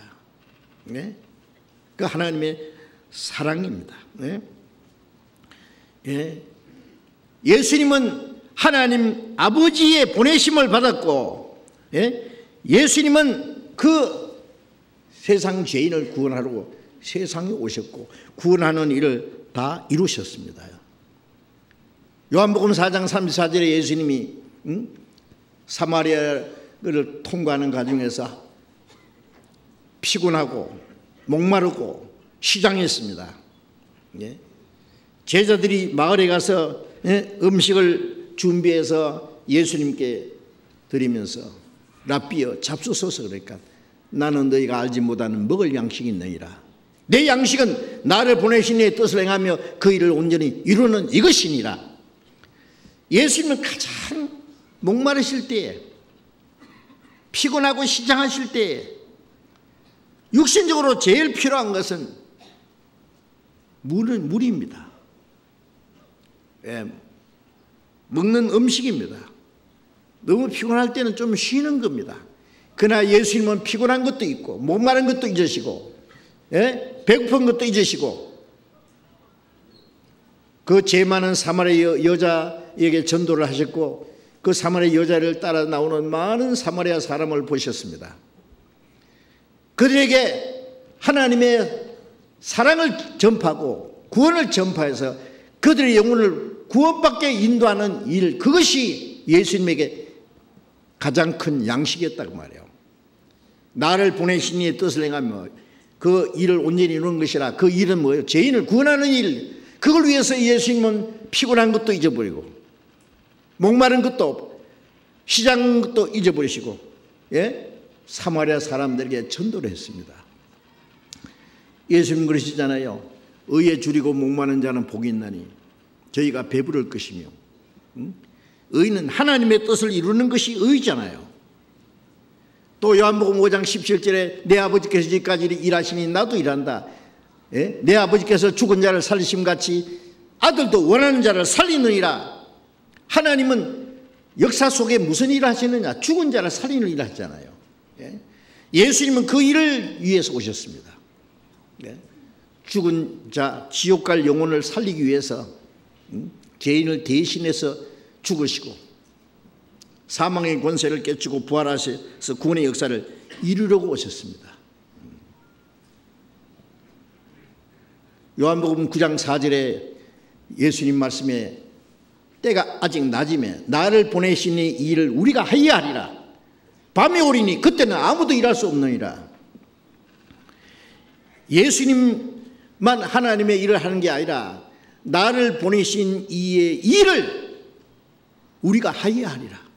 네? 그 하나님의 사랑입니다. 네? 예. 예수님은 하나님 아버지의 보내심을 받았고, 예수님은 그 세상 죄인을 구원하려고 세상에 오셨고 구원하는 일을 다 이루셨습니다. 요한복음 4장 34절에 예수님이 사마리아를 통과하는 과정에서 피곤하고 목마르고 시장했습니다. 제자들이 마을에 가서 음식을 준비해서 예수님께 드리면서 라삐여 잡수소서 그러니까 나는 너희가 알지 못하는 먹을 양식이 있느니라. 내 양식은 나를 보내신 이의 뜻을 행하며 그 일을 온전히 이루는 이것이니라. 예수님은 가장 목마르실 때에 피곤하고 시장하실 때에 육신적으로 제일 필요한 것은 물입니다. 먹는 음식입니다. 너무 피곤할 때는 좀 쉬는 겁니다. 그러나 예수님은 피곤한 것도 있고 목마른 것도 잊으시고 배고픈 것도 잊으시고 그 죄 많은 사마리아 여자에게 전도를 하셨고 그 사마리아 여자를 따라 나오는 많은 사마리아 사람을 보셨습니다. 그들에게 하나님의 사랑을 전파하고 구원을 전파해서 그들의 영혼을 구원받게 인도하는 일, 그것이 예수님에게 가장 큰 양식이었다고 말해요. 나를 보내신 이의 뜻을 행하며 그 일을 온전히 이루는 것이라. 그 일은 뭐예요? 죄인을 구원하는 일. 그걸 위해서 예수님은 피곤한 것도 잊어버리고 목마른 것도 시장 것도 잊어버리시고 사마리아 사람들에게 전도를 했습니다. 예수님 그러시잖아요. 의에 줄이고 목마른 자는 복이 있나니 저희가 배부를 것이며, 의는 하나님의 뜻을 이루는 것이 의잖아요. 또 요한복음 5장 17절에 내 아버지께서 이제까지 일하시니 나도 일한다. 예? 내 아버지께서 죽은 자를 살리심 같이 아들도 원하는 자를 살리느니라. 하나님은 역사 속에 무슨 일을 하시느냐? 죽은 자를 살리는 일을 하잖아요. 예? 예수님은 그 일을 위해서 오셨습니다. 예? 죽은 자, 지옥 갈 영혼을 살리기 위해서 죄인을 대신해서 죽으시고 사망의 권세를 깨치고 부활하셔서 구원의 역사를 이루려고 오셨습니다. 요한복음 9장 4절에 예수님 말씀에 때가 아직 낮임에 나를 보내시니 이 일을 우리가 하여야 하리라. 밤이 오리니 그때는 아무도 일할 수 없느니라. 예수님만 하나님의 일을 하는 게 아니라 나를 보내신 이의 일을 우리가 하여야 하리라.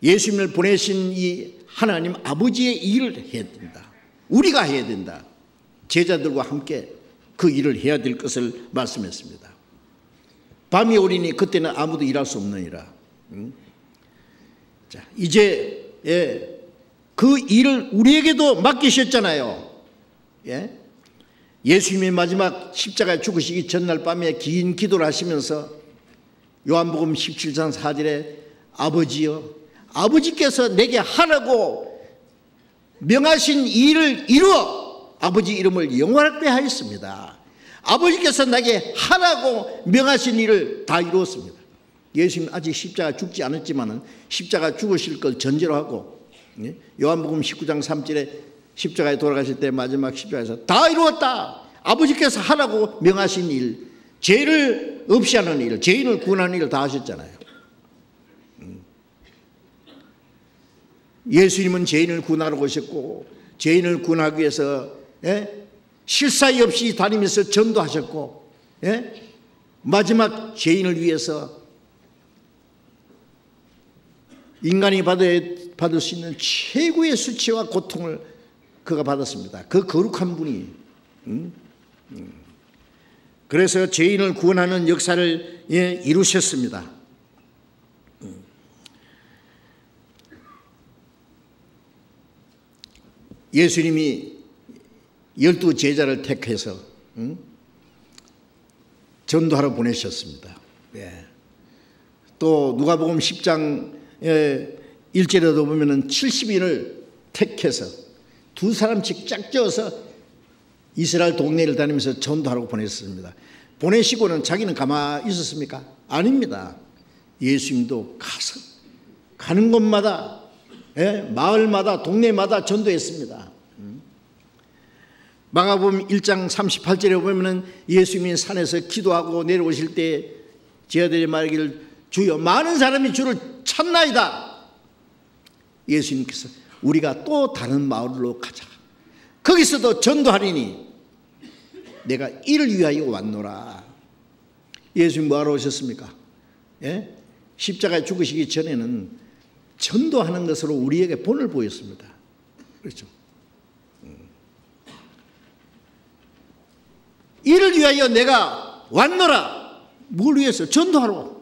예수님을 보내신 이 하나님 아버지의 일을 해야 된다. 우리가 해야 된다. 제자들과 함께 그 일을 해야 될 것을 말씀했습니다. 밤이 오리니 그때는 아무도 일할 수 없느니라. 자, 이제 그 일을 우리에게도 맡기셨잖아요. 예? 예수님이 마지막 십자가에 죽으시기 전날 밤에 긴 기도를 하시면서 요한복음 17장 4절에 아버지여, 아버지께서 내게 하라고 명하신 일을 이루어 아버지 이름을 영원하게 하였습니다. 아버지께서 내게 하라고 명하신 일을 다 이루었습니다. 예수님 아직 십자가 죽지 않았지만 십자가 죽으실 걸 전제로 하고, 요한복음 19장 3절에 십자가에 돌아가실 때 마지막 십자가에서 다 이루었다. 아버지께서 하라고 명하신 일, 죄를 없이 하는 일, 죄인을 구원하는 일을 다 하셨잖아요. 예수님은 죄인을 구원하러 오셨고, 죄인을 구원하기 위해서 실사이 없이 다니면서 전도하셨고, 마지막 죄인을 위해서 인간이 받을 수 있는 최고의 수치와 고통을 그가 받았습니다. 그 거룩한 분이. 그래서 죄인을 구원하는 역사를 이루셨습니다. 예수님이 12 제자를 택해서 전도하러 보내셨습니다. 또 누가복음 10장 1절에도 보면은 70인을 택해서 두 사람씩 짝지어서 이스라엘 동네를 다니면서 전도하라고 보냈습니다. 보내시고는 자기는 가만히 있었습니까? 아닙니다. 예수님도 가서 가는 곳마다, 마을마다, 동네마다 전도했습니다. 마가복음 1장 38절에 보면은 예수님이 산에서 기도하고 내려오실 때 제자들이 말하기를 주여 많은 사람이 주를 찾나이다. 예수님께서 우리가 또 다른 마을로 가자. 거기서도 전도하리니 내가 이를 위하여 왔노라. 예수님 뭐하러 오셨습니까? 십자가에 죽으시기 전에는 전도하는 것으로 우리에게 본을 보였습니다. 그렇죠? 이를 위하여 내가 왔노라. 뭘 위해서? 전도하러.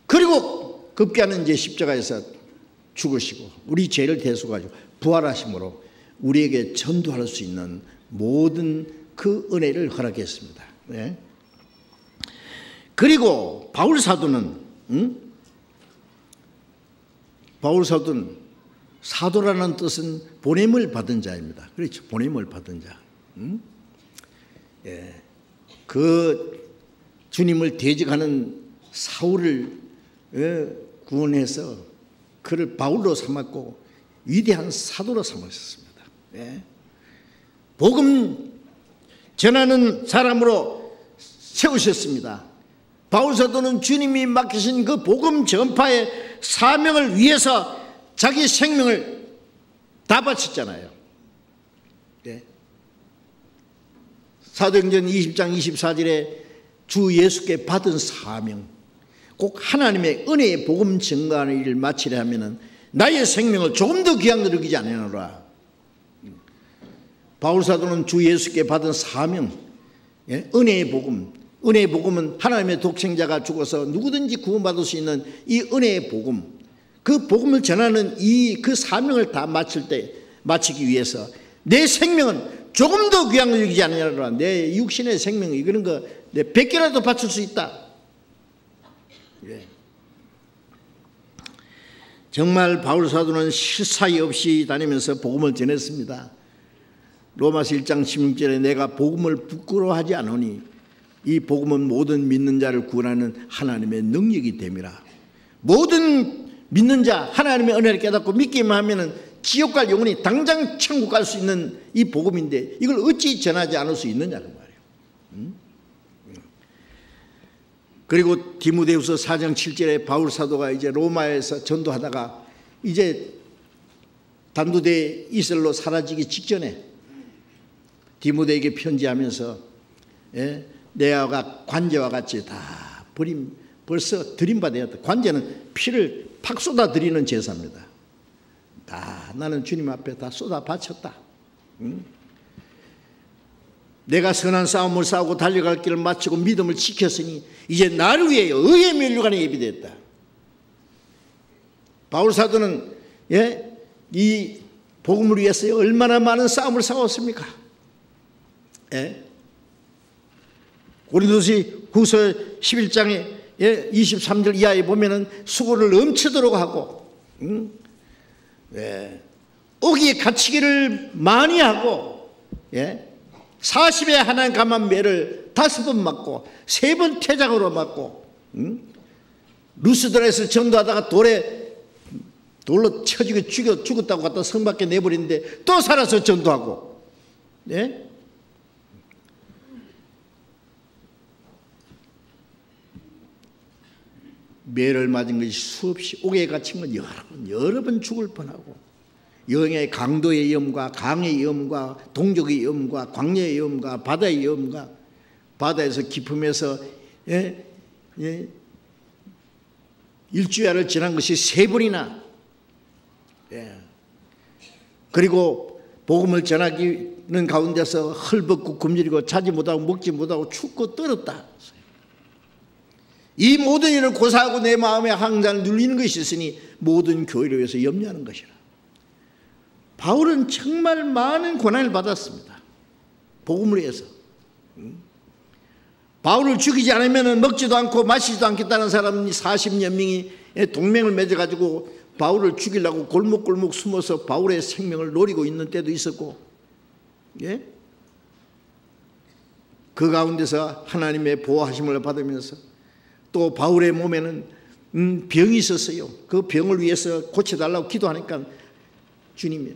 그리고 급기야는 이제 십자가에서 죽으시고 우리 죄를 대속하시고 부활하심으로 우리에게 전도할 수 있는 모든 그 은혜를 허락했습니다. 그리고 바울 사도는 사도라는 뜻은 보냄을 받은 자입니다. 그렇죠? 보냄을 받은 자. 그 주님을 대적하는 사울을 구원해서 그를 바울로 삼았고 위대한 사도로 삼으셨습니다. 복음 전하는 사람으로 세우셨습니다. 바울 사도는 주님이 맡기신 그 복음 전파의 사명을 위해서 자기 생명을 다 바쳤잖아요. 사도행전 20장 24절에 주 예수께 받은 사명, 꼭 하나님의 은혜의 복음 증거하는 일을 마치려 하면은 나의 생명을 조금 더 귀한 것 여기지 않으노라. 바울 사도는 주 예수께 받은 사명, 은혜의 복음. 은혜의 복음은 하나님의 독생자가 죽어서 누구든지 구원받을 수 있는 이 은혜의 복음, 그 복음을 전하는 그 사명을 다 마치기 위해서 내 생명은 조금 더 귀한 걸 여기지 않느냐라. 내 육신의 생명 이런 거 내 100개라도 바칠 수 있다. 정말 바울 사도는 쉴 사이 없이 다니면서 복음을 전했습니다. 로마서 1장 16절에 내가 복음을 부끄러워하지 않으니 이 복음은 모든 믿는 자를 구원하는 하나님의 능력이 됨이라. 모든 믿는 자 하나님의 은혜를 깨닫고 믿기만 하면은 지옥 갈 영혼이 당장 천국 갈 수 있는 이 복음인데 이걸 어찌 전하지 않을 수 있느냐 그 말이에요. 그리고 디모데후서 4장 7절에 바울 사도가 이제 로마에서 전도하다가 이제 단두대 이슬로 사라지기 직전에 디모데에게 편지하면서 내가 관제와 같이 다 벌써 드림받았다. 관제는 피를 팍 쏟아 드리는 제사입니다. 다 나는 주님 앞에 다 쏟아 바쳤다. 내가 선한 싸움을 싸우고 달려갈 길을 마치고 믿음을 지켰으니 이제 나를 위해 의의 면류관이 예비됐다. 바울 사도는 이 복음을 위해서 얼마나 많은 싸움을 싸웠습니까? 고린도서 후서 11장에 23절 이하에 보면은 수고를 넘치도록 하고 어기에 갇히기를 많이 하고 40에 하나 감한 매를 5번 맞고 3번 태장으로 맞고 루스드라에서 전도하다가 돌로 쳐지고 죽었다고 갖다 성 밖에 내버리는데 또 살아서 전도하고 매를 맞은 것이 수없이 옥에 갇힌 건 여러 번 죽을 뻔하고 여행의 강도의 위험과 강의 위험과 동족의 위험과 광야의 위험과 바다의 위험과 바다에서 깊음에서 일주야를 지난 것이 3번이나 그리고 복음을 전하기는 가운데서 헐벗고 굶주리고 자지 못하고 먹지 못하고 춥고 떨었다. 이 모든 일을 고사하고 내 마음에 항상 눌리는 것이 있으니 모든 교회를 위해서 염려하는 것이라. 바울은 정말 많은 고난을 받았습니다. 복음을 위해서. 바울을 죽이지 않으면 먹지도 않고 마시지도 않겠다는 사람이 40여 명이 동맹을 맺어가지고 바울을 죽이려고 골목골목 숨어서 바울의 생명을 노리고 있는 때도 있었고, 그 가운데서 하나님의 보호하심을 받으면서 또 바울의 몸에는 병이 있었어요. 그 병을 위해서 고쳐달라고 기도하니까 주님이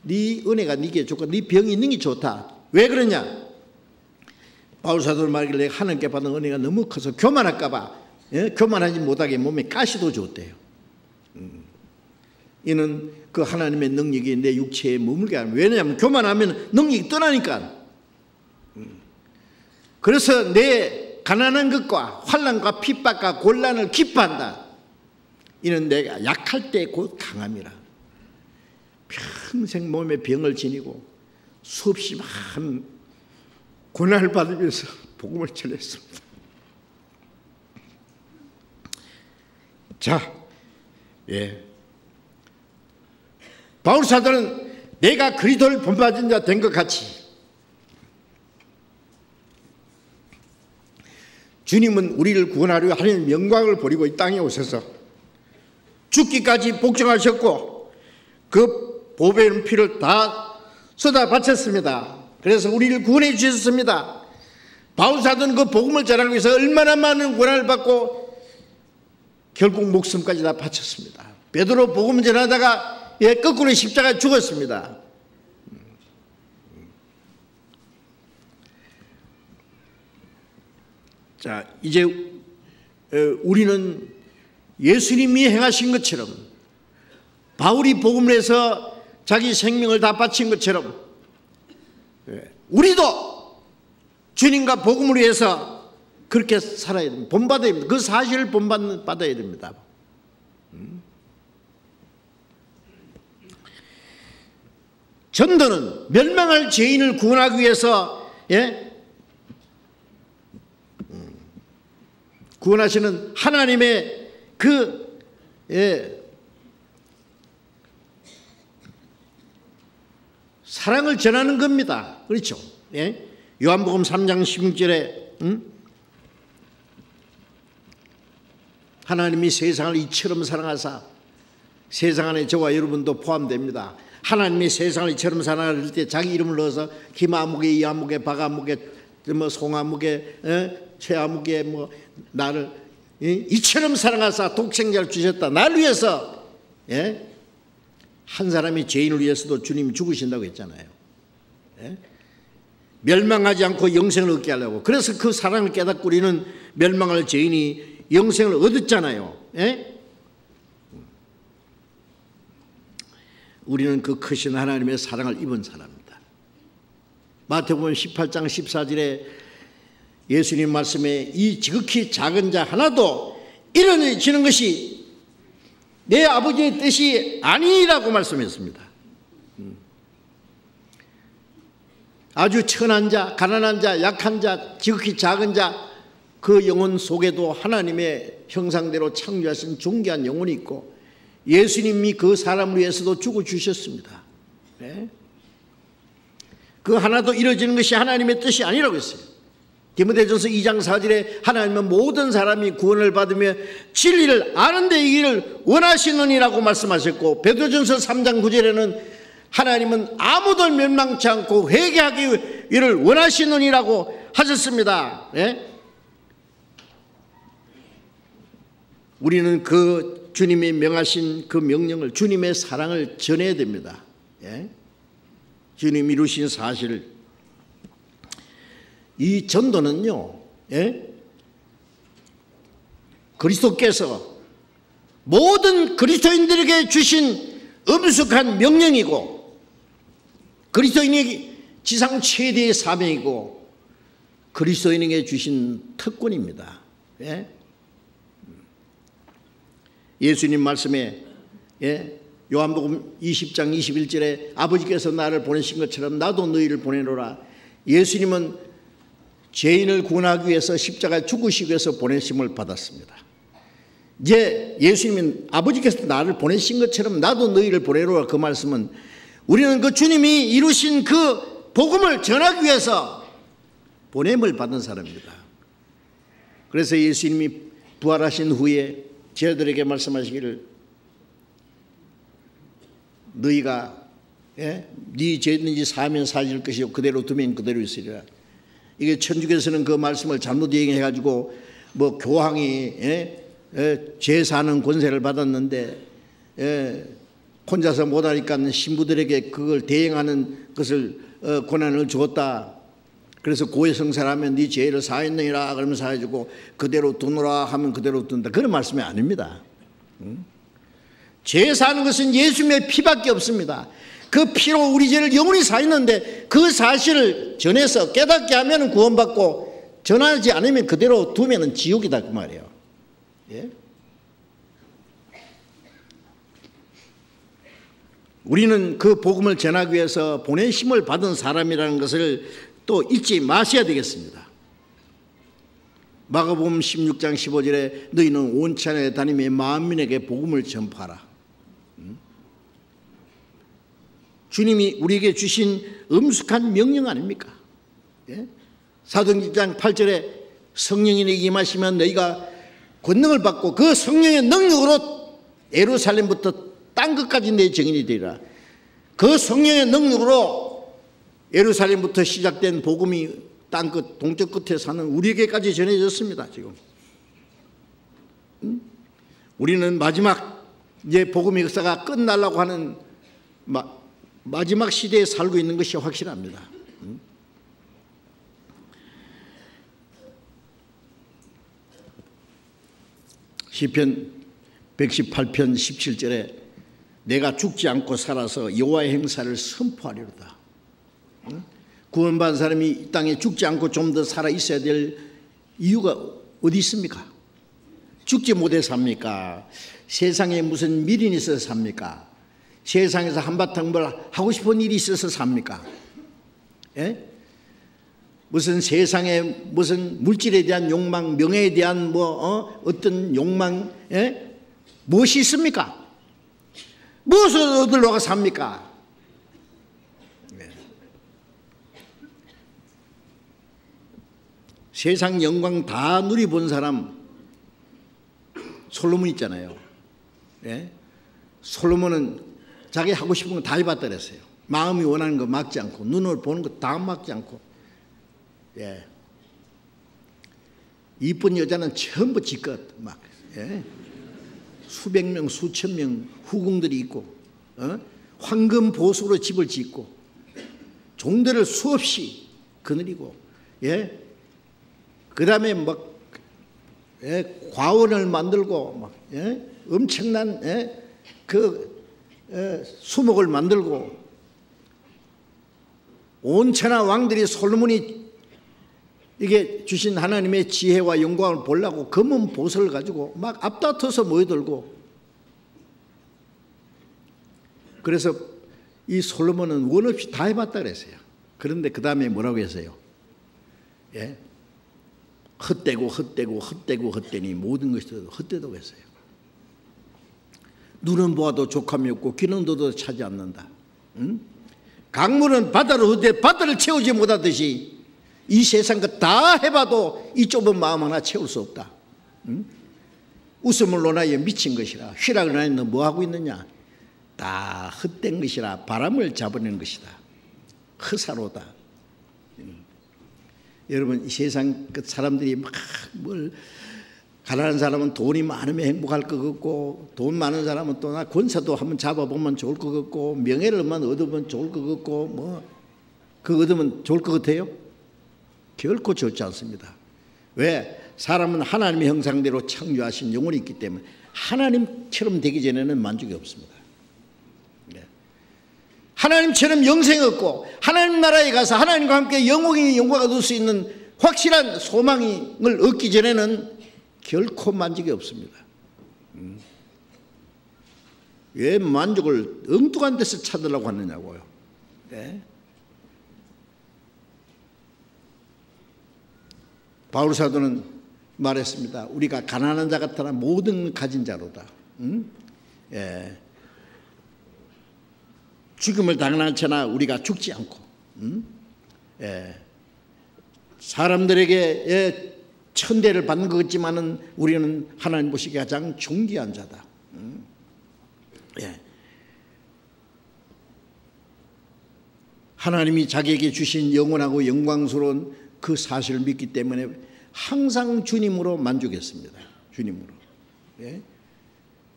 네 은혜가 네게 좋고 네 병이 있는 게 좋다. 왜 그러냐? 바울 사도를 말하기를 내가 하나님께 받은 은혜가 너무 커서 교만할까 봐 교만하지 못하게 몸에 가시도 줬대요. 이는 그 하나님의 능력이 내 육체에 머물게 하면, 왜냐하면 교만하면 능력이 떠나니까. 그래서 내 가난한 것과 환난과 핍박과 곤란을 기뻐한다. 이는 내가 약할 때 곧 강함이라. 평생 몸에 병을 지니고 수없이 많은 고난을 받으면서 복음을 전했습니다. 자, 바울 사도는 내가 그리스도를 본받은 자 된 것 같이 주님은 우리를 구원하려 하나님의 영광을 버리고 이 땅에 오셔서 죽기까지 복종하셨고 그 보배는 피를 다 쏟아 바쳤습니다. 그래서 우리를 구원해 주셨습니다. 바울 사도는 그 복음을 전하기 위해서 얼마나 많은 고난을 받고 결국 목숨까지 다 바쳤습니다. 베드로 복음 전하다가 거꾸로 십자가에 죽었습니다. 자, 이제 우리는 예수님이 행하신 것처럼 바울이 복음을 해서 자기 생명을 다 바친 것처럼 우리도 주님과 복음을 위해서 그렇게 살아야 됩니다. 본받아야 됩니다. 그 사실을 본받아야 됩니다. 전도는 멸망할 죄인을 구원하기 위해서 구원하시는 하나님의 그 사랑을 전하는 겁니다. 그렇죠? 요한복음 3장 16절에 하나님이 세상을 이처럼 사랑하사, 세상 안에 저와 여러분도 포함됩니다. 하나님이 세상을 이처럼 사랑할 때 자기 이름을 넣어서 김아무개, 이아무개, 박아무개, 뭐 송아무개, 최아무개, 뭐 나를 이처럼 사랑하사 독생자를 주셨다. 나를 위해서, 한 사람이 죄인을 위해서도 주님이 죽으신다고 했잖아요. 멸망하지 않고 영생을 얻게 하려고. 그래서 그 사랑을 깨닫고 우리는 멸망할 죄인이 영생을 얻었잖아요. 우리는 그 크신 하나님의 사랑을 입은 사람입니다. 마태복음 18장 14절에 예수님 말씀에 이 지극히 작은 자 하나도 이뤄지는 것이 내 아버지의 뜻이 아니라고 말씀했습니다. 아주 천한 자, 가난한 자, 약한 자, 지극히 작은 자, 그 영혼 속에도 하나님의 형상대로 창조하신 존귀한 영혼이 있고 예수님이 그 사람을 위해서도 죽어주셨습니다. 그 하나도 이루어지는 것이 하나님의 뜻이 아니라고 했어요. 디모데전서 2장 4절에 하나님은 모든 사람이 구원을 받으며 진리를 아는 데 이기를 원하시느니라고 말씀하셨고, 베드로전서 3장 9절에는 하나님은 아무도 멸망치 않고 회개하기를 원하시느니라고 하셨습니다. 우리는 그 주님이 명하신 그 명령을, 주님의 사랑을 전해야 됩니다. 주님이 이루신 사실을. 이 전도는요, 그리스도께서 모든 그리스도인들에게 주신 엄숙한 명령이고, 그리스도인이 지상 최대의 사명이고, 그리스도인에게 주신 특권입니다. 예수님 말씀에 요한복음 20장 21절에 아버지께서 나를 보내신 것처럼 나도 너희를 보내노라. 예수님은 죄인을 구원하기 위해서 십자가에 죽으시기 위해서 보내심을 받았습니다. 이제 예수님은 아버지께서 나를 보내신 것처럼 나도 너희를 보내노라. 그 말씀은 우리는 그 주님이 이루신 그 복음을 전하기 위해서 보냄을 받은 사람입니다. 그래서 예수님이 부활하신 후에 제자들에게 말씀하시기를, 너희가 네 죄든지 사하면 사해질 것이요 그대로 두면 그대로 있으리라. 이게 천주교에서는 그 말씀을 잘못 얘기해가지고 뭐 교황이 죄 사는 권세를 받았는데 혼자서 못하니까 신부들에게 그걸 대행하는 것을 권한을 주었다. 그래서 고해성사라면 네 죄를 사했느니라 그러면 사해주고 그대로 두노라 하면 그대로 둔다. 그런 말씀이 아닙니다. 죄 사는 것은 예수님의 피밖에 없습니다. 그 피로 우리 죄를 영원히 사했는데 그 사실을 전해서 깨닫게 하면 구원받고, 전하지 않으면 그대로 두면 지옥이다 그 말이에요. 우리는 그 복음을 전하기 위해서 보내심을 받은 사람이라는 것을 또 잊지 마셔야 되겠습니다. 마가복음 16장 15절에 너희는 온 천하에 다니며 만민에게 복음을 전파하라. 주님이 우리에게 주신 엄숙한 명령 아닙니까? 사도행전 8절에 성령이 내게 임하시면 너희가 권능을 받고 그 성령의 능력으로 예루살렘부터 땅 끝까지 내 증인이 되리라. 그 성령의 능력으로 예루살렘부터 시작된 복음이 땅끝 동쪽 끝에 사는 우리에게까지 전해졌습니다. 지금 우리는 마지막 이제 복음의 역사가 끝나려고 하는 마지막 시대에 살고 있는 것이 확실합니다. 시편 118편 17절에 내가 죽지 않고 살아서 여호와의 행사를 선포하리로다. 구원받은 사람이 이 땅에 죽지 않고 좀 더 살아 있어야 될 이유가 어디 있습니까? 죽지 못해서 삽니까? 세상에 무슨 미련이 있어서 삽니까? 세상에서 한바탕 뭘 하고 싶은 일이 있어서 삽니까? 예? 무슨 세상에 무슨 물질에 대한 욕망, 명예에 대한 어떤 욕망, 예? 무엇이 있습니까? 무엇을 얻으려고 삽니까? 예. 세상 영광 다 누리본 사람 솔로몬 있잖아요. 예? 솔로몬은 자기 하고 싶은 거 다 해봤다 그랬어요. 마음이 원하는 거 막지 않고, 눈을 보는 거 다 막지 않고. 예. 이쁜 여자는 전부 지껏 막, 예. 수백 명, 수천 명 후궁들이 있고, 황금 보석으로 집을 짓고, 종들을 수없이 거느리고, 예. 그 다음에 막, 예. 과원을 만들고, 막, 예. 엄청난, 예. 수목을 만들고, 온 천하 왕들이 솔로몬이 이게 주신 하나님의 지혜와 영광을 보려고 검은 보석을 가지고 막 앞다퉈서 모여들고, 그래서 이 솔로몬은 원 없이 다 해봤다 그랬어요. 그런데 그 다음에 뭐라고 했어요? 예? 헛되니 모든 것이 헛되다고 했어요. 눈은 보아도 족함이 없고 귀는 들어도 차지 않는다. 응? 강물은 바다를 채우지 못하듯이 이 세상 것 다 해봐도 이 좁은 마음 하나 채울 수 없다. 응? 웃음을 논하여 미친 것이라, 희락을 논하여 너 뭐하고 있느냐? 다 헛된 것이라, 바람을 잡아내는 것이다. 허사로다. 여러분, 이 세상 그 사람들이 막 뭘, 가난한 사람은 돈이 많으면 행복할 것 같고, 돈 많은 사람은 또 나 권세도 한번 잡아보면 좋을 것 같고, 명예를만 얻으면 좋을 것 같고, 그거 얻으면 좋을 것 같아요? 결코 좋지 않습니다. 왜? 사람은 하나님의 형상대로 창조하신 영혼이 있기 때문에 하나님처럼 되기 전에는 만족이 없습니다. 하나님처럼 영생이 없고, 하나님 나라에 가서 하나님과 함께 영광을 얻을 수 있는 확실한 소망을 얻기 전에는 결코 만족이 없습니다. 왜 만족을 엉뚱한 데서 찾으려고 하느냐고요. 네? 바울 사도는 말했습니다. 우리가 가난한 자 같으나 모든 가진 자로다. 예. 죽음을 당하나 우리가 죽지 않고, 예. 사람들에게 천대를 받는 것 같지만은 우리는 하나님 보시기에 가장 존귀한 자다. 예. 하나님이 자기에게 주신 영원하고 영광스러운 그 사실을 믿기 때문에 항상 주님으로 만족했습니다. 주님으로. 예.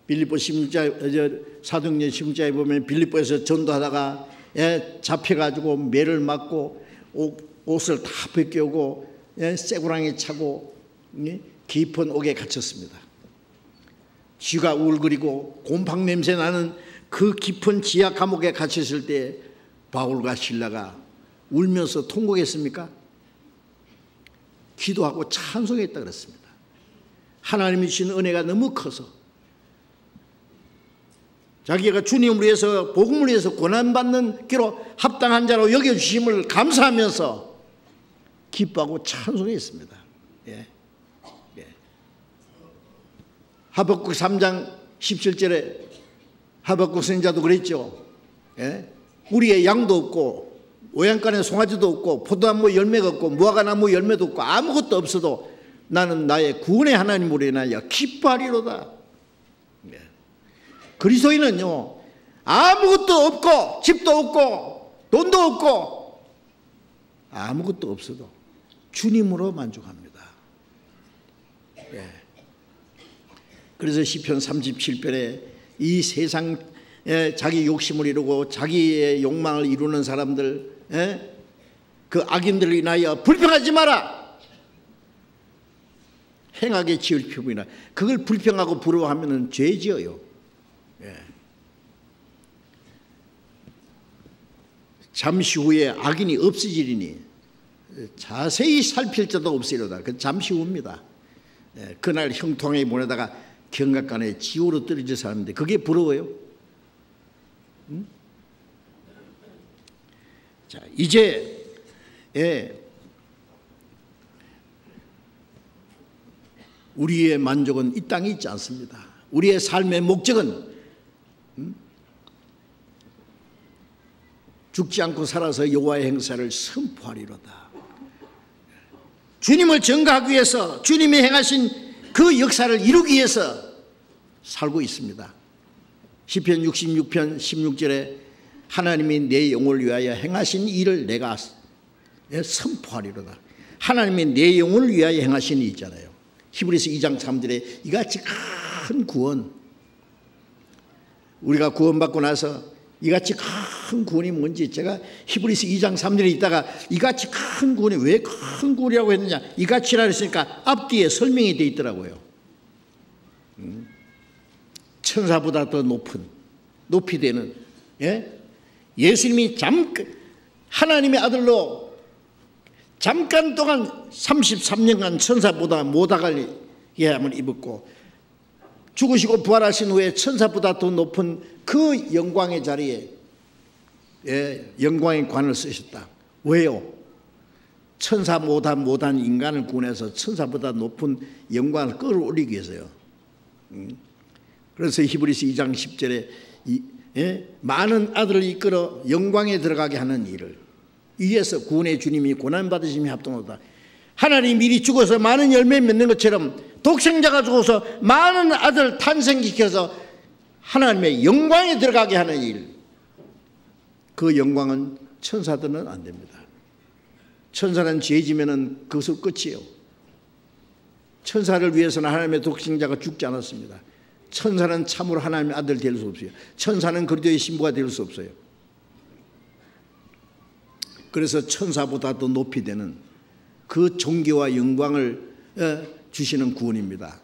빌립보 16장, 사도행전 16장에 보면 빌립보에서 전도하다가, 예, 잡혀가지고 매를 맞고 옷을 다 벗겨오고, 예, 쇠고랑에 차고, 예, 깊은 옥에 갇혔습니다. 쥐가 울거리고 곰팡 냄새 나는 그 깊은 지하 감옥에 갇혔을 때 바울과 실라가 울면서 통곡했습니까? 기도하고 찬송했다 그랬습니다. 하나님이 주신 은혜가 너무 커서 자기가 주님을 위해서, 복음을 위해서 고난받는 기로 합당한 자로 여겨주심을 감사하면서 기뻐하고 찬송했습니다. 예. 예. 하박국 3장 17절에 하박국 선지자도 그랬죠. 예. 우리의 양도 없고 오양간에 송아지도 없고 포도나무 열매가 없고 무화과나무 열매도 없고 아무것도 없어도 나는 나의 구원의 하나님으로 인하여 기뻐하리로다. 예. 그리스도인은요, 아무것도 없고 집도 없고 돈도 없고 아무것도 없어도 주님으로 만족합니다. 예. 그래서 시편 37편에 이 세상 자기 욕심을 이루고 자기의 욕망을 이루는 사람들, 그 악인들을 인하여 불평하지 마라. 행하게 지을 표부이나. 그걸 불평하고 부러워하면 죄 지어요. 예. 잠시 후에 악인이 없어지리니 자세히 살필 자도 없으리로다. 그 잠시 후입니다. 그날 형통하게 보내다가 경각간에 지옥으로 떨어질 사람인데 그게 부러워요? 자, 이제 우리의 만족은 이 땅에 있지 않습니다. 우리의 삶의 목적은 죽지 않고 살아서 여호와의 행사를 선포하리로다. 주님을 전가하기 위해서 주님이 행하신 그 역사를 이루기 위해서 살고 있습니다. 시편 66편 16절에 하나님이 내 영혼을 위하여 행하신 일을 내가 선포하리로다. 하나님이 내 영혼을 위하여 행하신 일이 있잖아요. 히브리서 2장 3절에 이같이 큰 구원, 우리가 구원받고 나서 이같이 큰 구원이 뭔지 제가 히브리서 2장 3절에 있다가 이같이 큰 구원이 왜 큰 구원이라고 했느냐, 이같이라 했으니까 앞뒤에 설명이 되어 있더라고요. 천사보다 더 높이 되는, 예수님이 하나님의 아들로 잠깐 동안 33년간 천사보다 못다갈 예함을 입었고 죽으시고 부활하신 후에 천사보다 더 높은 그 영광의 자리에 영광의 관을 쓰셨다. 왜요? 천사 못한 인간을 구원해서 천사보다 높은 영광을 끌어올리기 위해서요. 그래서 히브리서 2장 10절에 많은 아들을 이끌어 영광에 들어가게 하는 일을 위해서 구원의 주님이 고난받으심이 합동하다. 하나님이 미리 죽어서 많은 열매 맺는 것처럼 독생자가 죽어서 많은 아들 탄생시켜서 하나님의 영광에 들어가게 하는 일, 그 영광은 천사들은 안 됩니다. 천사는 죄 지면은 그것으로 끝이에요. 천사를 위해서는 하나님의 독생자가 죽지 않았습니다. 천사는 참으로 하나님의 아들 될 수 없어요. 천사는 그리스도의 신부가 될 수 없어요. 그래서 천사보다 더 높이 되는 그 존귀와 영광을 주시는 구원입니다.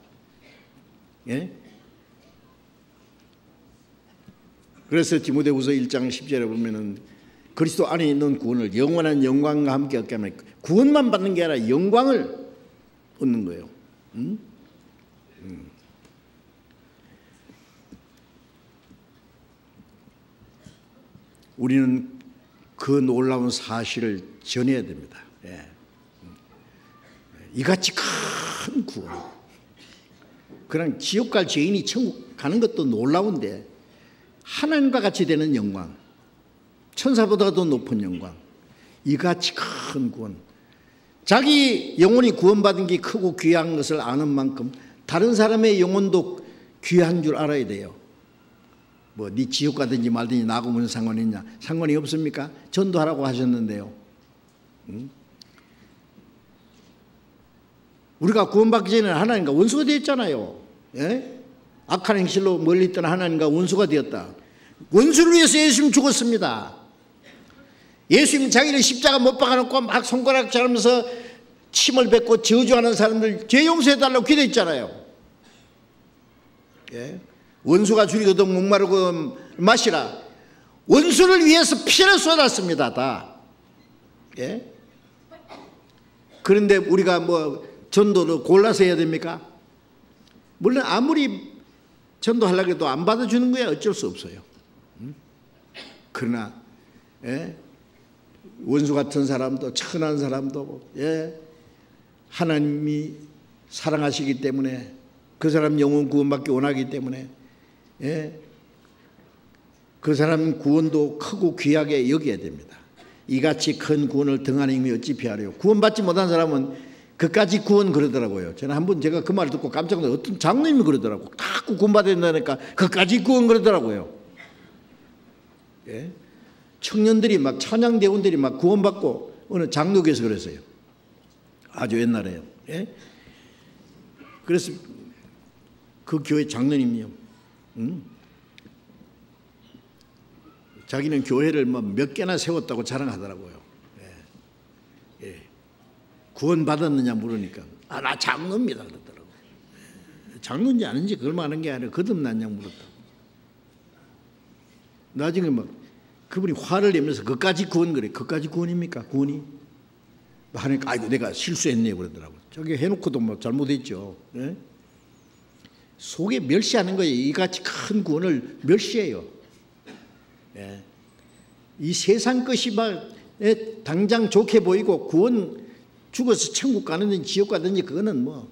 그래서 디모데후서 1장 10절에 보면은 그리스도 안에 있는 구원을 영원한 영광과 함께 얻게 하면, 구원만 받는 게 아니라 영광을 얻는 거예요. 우리는 그 놀라운 사실을 전해야 됩니다. 이같이 큰 구원, 그냥 지옥 갈 죄인이 천국 가는 것도 놀라운데 하나님과 같이 되는 영광, 천사보다 더 높은 영광, 이같이 큰 구원, 자기 영혼이 구원받은 게 크고 귀한 것을 아는 만큼 다른 사람의 영혼도 귀한 줄 알아야 돼요. 뭐 네 지옥 가든지 말든지 나하고 무슨 상관이 있냐? 상관이 없습니까? 전도하라고 하셨는데요. 우리가 구원받기 전에는 하나님과 원수가 되었잖아요. 악한 행실로 멀리 있던 하나님과 원수가 되었다. 원수를 위해서 예수님 죽었습니다. 예수님 자기를 십자가 못 박아놓고 막 손가락 자르면서 침을 뱉고 저주하는 사람들 죄 용서해달라고 기도했잖아요. 원수가 줄이거든 목마르고 마시라. 원수를 위해서 피를 쏟았습니다. 다. 그런데 우리가 뭐 전도를 골라서 해야 됩니까? 물론 아무리 전도하려고 해도 안 받아주는 거야 어쩔 수 없어요. 그러나 원수 같은 사람도 천한 사람도 하나님이 사랑하시기 때문에, 그 사람 영혼 구원받기 원하기 때문에 그 사람 구원도 크고 귀하게 여겨야 됩니다. 이같이 큰 구원을 등한히 힘이 어찌 피하려. 구원받지 못한 사람은 그까지 구원 그러더라고요. 저는 한번 제가 그 말을 듣고 깜짝 놀랐어요. 어떤 장로님이 그러더라고요. 자꾸 구원받아야 된다니까 그까지 구원 그러더라고요. 청년들이 막 찬양대원들이 막 구원받고 어느 장로교에서 그랬어요. 아주 옛날에요. 그래서 그 교회 장로님이요. 자기는 교회를 뭐 몇 개나 세웠다고 자랑하더라고요. 구원 받았느냐 물으니까 나 장로입니다 그러더라고요. 장로인지 아닌지 그걸 말하는 게 아니라 거듭났냐 물었다고. 나중에 막 그분이 화를 내면서 그까지 구원 그래. 그까지 구원입니까? 구원이? 하니까 아이고 내가 실수했네 그러더라고. 저기 해놓고도 뭐 잘못했죠. 예? 속에 멸시하는 거예요. 이같이 큰 구원을 멸시해요. 예. 이 세상 것이 막 당장 좋게 보이고 구원 죽어서 천국 가는지 지옥 가든지 그거는 뭐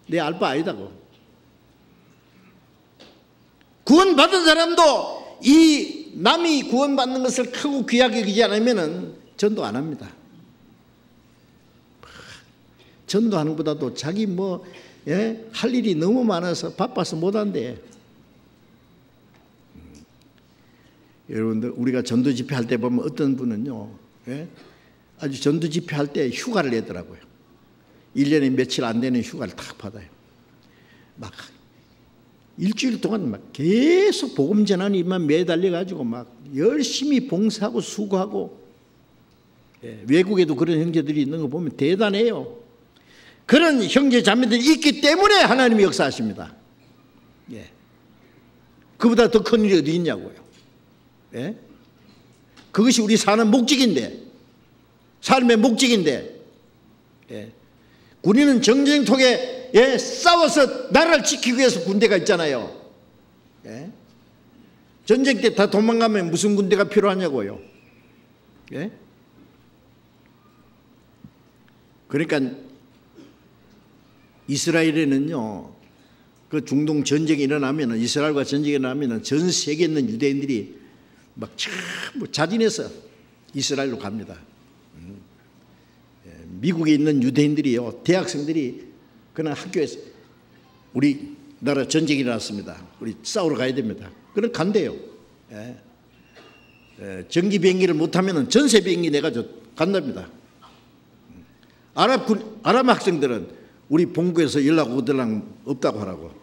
내 알 바 아니다고. 구원 받은 사람도 이 남이 구원 받는 것을 크고 귀하게 여기지 않으면은 전도 안 합니다. 전도하는 것보다도 자기 뭐 할 일이 너무 많아서 바빠서 못 한대. 여러분들 우리가 전도 집회 할 때 보면 어떤 분은요, 아주 전도 집회 할 때 휴가를 내더라고요. 1년에 며칠 안 되는 휴가를 딱 받아요. 막 일주일 동안 막 계속 복음 전하는 일만 매달려 가지고 막 열심히 봉사하고 수고하고, 외국에도 그런 형제들이 있는 거 보면 대단해요. 그런 형제 자매들이 있기 때문에 하나님이 역사하십니다. 그보다 더 큰 일이 어디 있냐고요. 그것이 우리 사는 목적인데, 삶의 목적인데, 우리는 정쟁통에 싸워서 나라를 지키기 위해서 군대가 있잖아요. 전쟁 때 다 도망가면 무슨 군대가 필요하냐고요. 그러니까 이스라엘에는요, 그 중동 전쟁이 일어나면, 이스라엘과 전쟁이 일어나면 전 세계에 있는 유대인들이 막 전부 자진해서 이스라엘로 갑니다. 미국에 있는 유대인들이요, 대학생들이 그냥 학교에서 우리 나라 전쟁이 일어났습니다. 우리 싸우러 가야 됩니다. 그럼 간대요. 전기 비행기를 못하면 전세 비행기 내가지고 간답니다. 아랍 학생들은 우리 본국에서 연락 오더랑 없다고 하라고.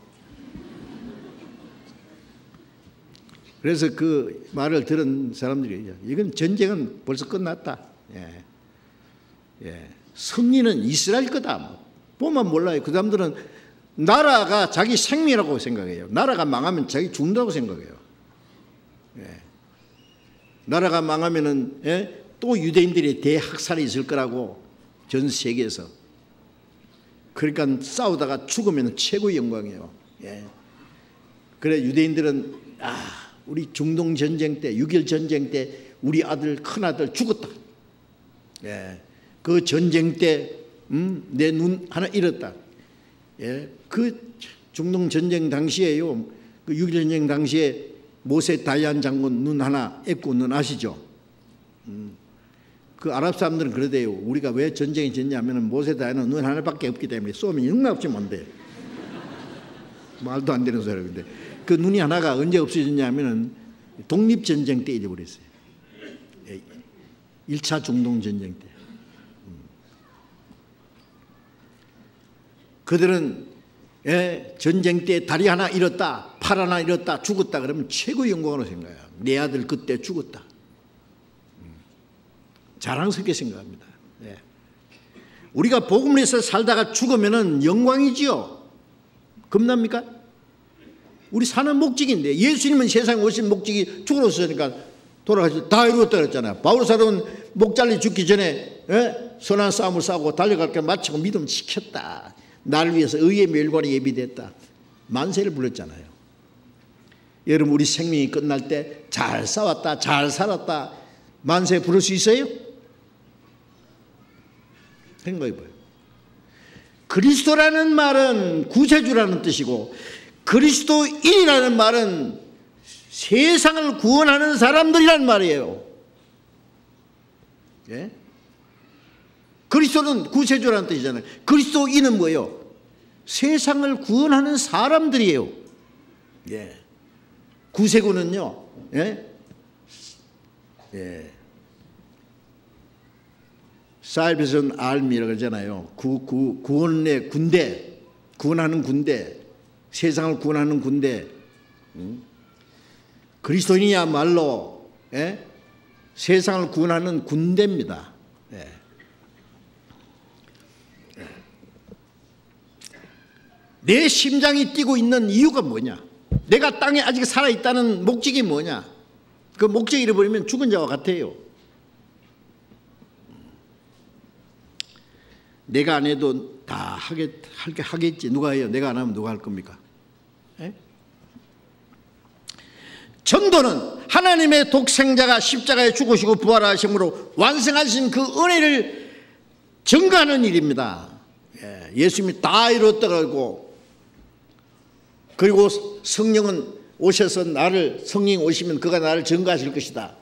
그래서 그 말을 들은 사람들이 이건 전쟁은 벌써 끝났다. 승리는 이스라엘 거다. 보면 몰라요. 그 사람들은 나라가 자기 생명이라고 생각해요. 나라가 망하면 자기 죽는다고 생각해요. 나라가 망하면은 또 유대인들이 대학살이 있을 거라고, 전 세계에서. 그러니까 싸우다가 죽으면 최고의 영광이에요. 그래 유대인들은 우리 중동 전쟁 때, 6.1 전쟁 때 우리 아들, 큰아들 죽었다. 그 전쟁 때 내 눈 하나 잃었다. 그 중동 전쟁 당시에요, 그 6.1 전쟁 당시에 모세 다이안 장군 눈 하나 앱고 눈 아시죠? 그 아랍 사람들은 그러대요. 우리가 왜 전쟁이 졌냐면 모세 다이안은 눈 하나밖에 없기 때문에 쏘면 영락없이 못 돼. 말도 안 되는 소리인데 그 눈이 하나가 언제 없어졌냐면 독립전쟁 때 잊어버렸어요. 1차 중동 전쟁 때. 그들은 전쟁 때 다리 하나 잃었다, 팔 하나 잃었다, 죽었다 그러면 최고의 영광으로 생각해요. 내 아들 그때 죽었다. 자랑스럽게 생각합니다. 우리가 복음을 해서 살다가 죽으면 영광이지요. 겁납니까? 우리 사는 목적인데, 예수님은 세상에 오신 목적이 죽으러서니까 돌아가셔서 다 이루었다 그랬잖아요. 바울 사도는 목 잘려 죽기 전에 선한 싸움을 싸우고 달려갈 게 마치고 믿음 지켰다. 나를 위해서 의의 멸관이 예비됐다. 만세를 불렀잖아요. 여러분 우리 생명이 끝날 때 잘 싸웠다, 잘 살았다 만세 부를 수 있어요? 생각해봐요. 그리스도라는 말은 구세주라는 뜻이고, 그리스도인이라는 말은 세상을 구원하는 사람들이란 말이에요. 그리스도는 구세주라는 뜻이잖아요. 그리스도인은 뭐예요? 세상을 구원하는 사람들이에요. 구세군은요, 살베이션 아미라고 그러잖아요. 구원의 군대, 구원하는 군대, 세상을 구원하는 군대. 그리스도인이야말로 세상을 구원하는 군대입니다. 내 심장이 뛰고 있는 이유가 뭐냐? 내가 땅에 아직 살아있다는 목적이 뭐냐? 그 목적 잃어버리면 죽은 자와 같아요. 내가 안 해도 다 하겠지. 누가 해요? 내가 안 하면 누가 할 겁니까? 에? 전도는 하나님의 독생자가 십자가에 죽으시고 부활하심으로 완성하신 그 은혜를 증거하는 일입니다. 예수님이 다 이뤘다고, 그리고 성령은 오셔서 성령이 오시면 그가 나를 증거하실 것이다.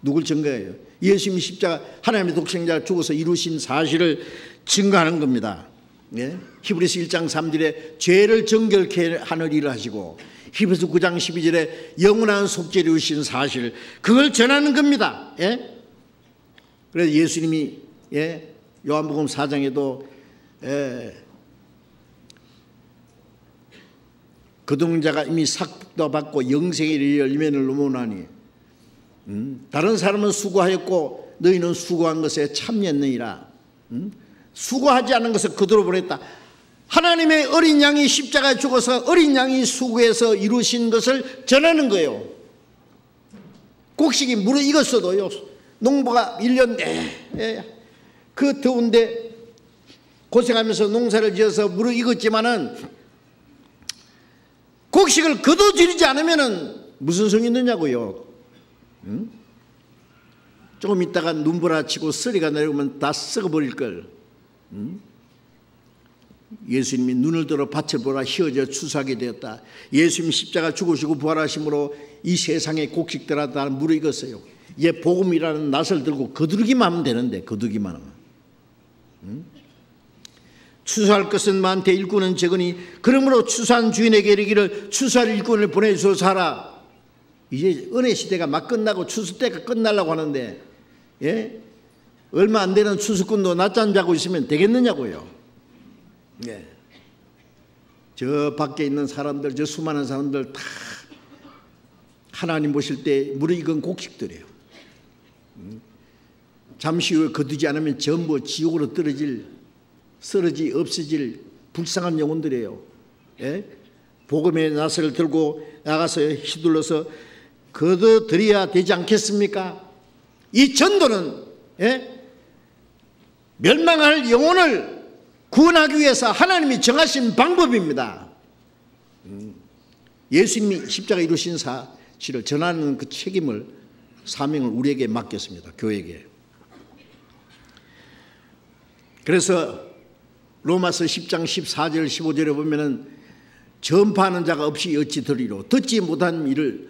누굴 증거해요? 예수님이 십자가, 하나님의 독생자가 죽어서 이루신 사실을 증거하는 겁니다. 히브리서 1장 3절에 죄를 정결케 하는 일을 하시고, 히브리서 9장 12절에 영원한 속죄를 이루신 사실, 그걸 전하는 겁니다. 그래서 예수님이 요한복음 4장에도 거동자가 이미 삭도 받고 영생의 열매를 넘어나니 다른 사람은 수고하였고 너희는 수고한 것에 참여했느니라. 수고하지 않은 것을 그대로 보냈다. 하나님의 어린 양이 십자가에 죽어서 어린 양이 수고해서 이루신 것을 전하는 거예요. 곡식이 무르익었어도요, 농부가 1년 그 더운데 고생하면서 농사를 지어서 무르익었지만은 곡식을 거둬들이지 않으면은 무슨 성이 있느냐고요. 조금 있다가 눈보라치고 쓰리가 내려오면 다 썩어버릴 걸. 예수님이 눈을 들어 밭을 보라 휘어져 추수하게 되었다. 예수님 십자가 죽으시고 부활하심으로 이 세상의 곡식들아 다 무르익었어요. 이제 복음이라는 낫을 들고 거두기만 하면 되는데, 거두기만 하면. 추수할 것은 많되 일꾼은 적으니 그러므로 추수한 주인에게 이르기를 추수할 일꾼을 보내주소서 하라. 이제 은혜 시대가 막 끝나고 추수 때가 끝나려고 하는데, 얼마 안 되는 추수꾼도 낮잠 자고 있으면 되겠느냐고요. 저 밖에 있는 사람들, 저 수많은 사람들 다 하나님 보실 때 무르익은 곡식들이에요. 잠시 후에 거두지 않으면 전부 지옥으로 쓰러지 없어질 불쌍한 영혼들이에요. 복음의 낫을 들고 나가서 휘둘러서 거둬들여야 되지 않겠습니까? 이 전도는 멸망할 영혼을 구원하기 위해서 하나님이 정하신 방법입니다. 예수님이 십자가 이루신 사실을 전하는 그 책임을, 사명을 우리에게 맡겼습니다. 교회에게. 그래서 로마서 10장 14절 15절에 보면은 전파하는 자가 없이 어찌 들으리요, 듣지 못한 일을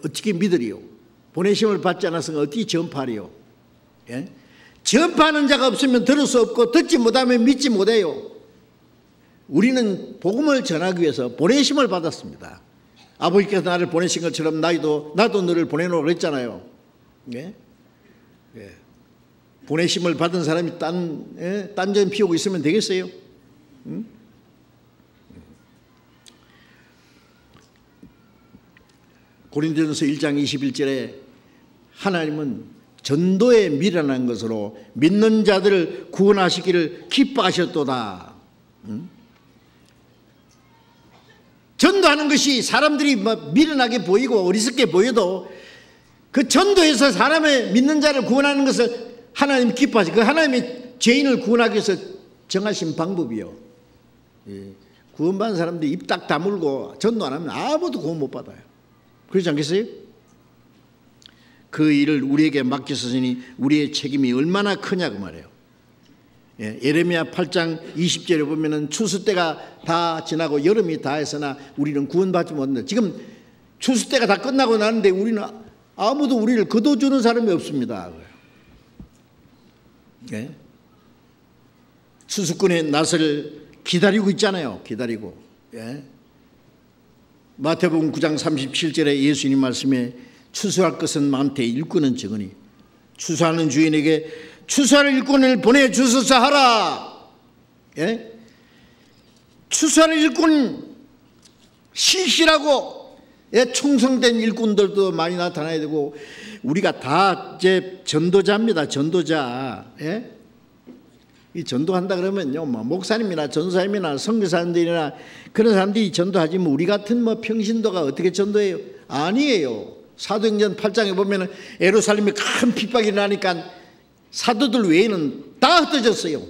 어떻게 믿으리요, 보내심을 받지 않아서 어떻게 전파하리요. 전파하는 자가 없으면 들을 수 없고 듣지 못하면 믿지 못해요. 우리는 복음을 전하기 위해서 보내심을 받았습니다. 아버지께서 나를 보내신 것처럼 나도 너를 보내놓으라고 그랬잖아요. 보내심을 받은 사람이 딴전 피우고 있으면 되겠어요? 고린도전서 1장 21절에 하나님은 전도에 미련한 것으로 믿는 자들을 구원하시기를 기뻐하셨도다. 전도하는 것이 사람들이 미련하게 보이고 어리석게 보여도 그 전도에서 사람의 믿는 자를 구원하는 것을 하나님 기뻐하시, 그 하나님의 죄인을 구원하기 위해서 정하신 방법이요. 구원받은 사람들이 입 딱 다물고 전도 안 하면 아무도 구원 못 받아요. 그렇지 않겠어요? 그 일을 우리에게 맡겼으니 우리의 책임이 얼마나 크냐고 말해요. 예레미야 8장 20절에 보면은 추수 때가 다 지나고 여름이 다 했으나 우리는 구원받지 못한다. 지금 추수 때가 다 끝나고 나는데 우리는 아무도 우리를 거둬주는 사람이 없습니다. 추수꾼의 낫을 기다리고 있잖아요. 기다리고. 마태복음 9장 37절에 예수님 말씀에 추수할 것은 많되 일꾼은 적으니 추수하는 주인에게 추수할 일꾼을 보내주소서 하라. 추수할 일꾼 신실하고 충성된 일꾼들도 많이 나타나야 되고, 우리가 다 이제 전도자입니다. 전도자. 이 전도한다 그러면요, 목사님이나 전사님이나 선교사님들이나 그런 사람들이 전도하지 우리 같은 평신도가 어떻게 전도해요? 아니에요. 사도행전 8장에 보면은 예루살렘에 큰 핍박이 나니까 사도들 외에는 다 흩어졌어요.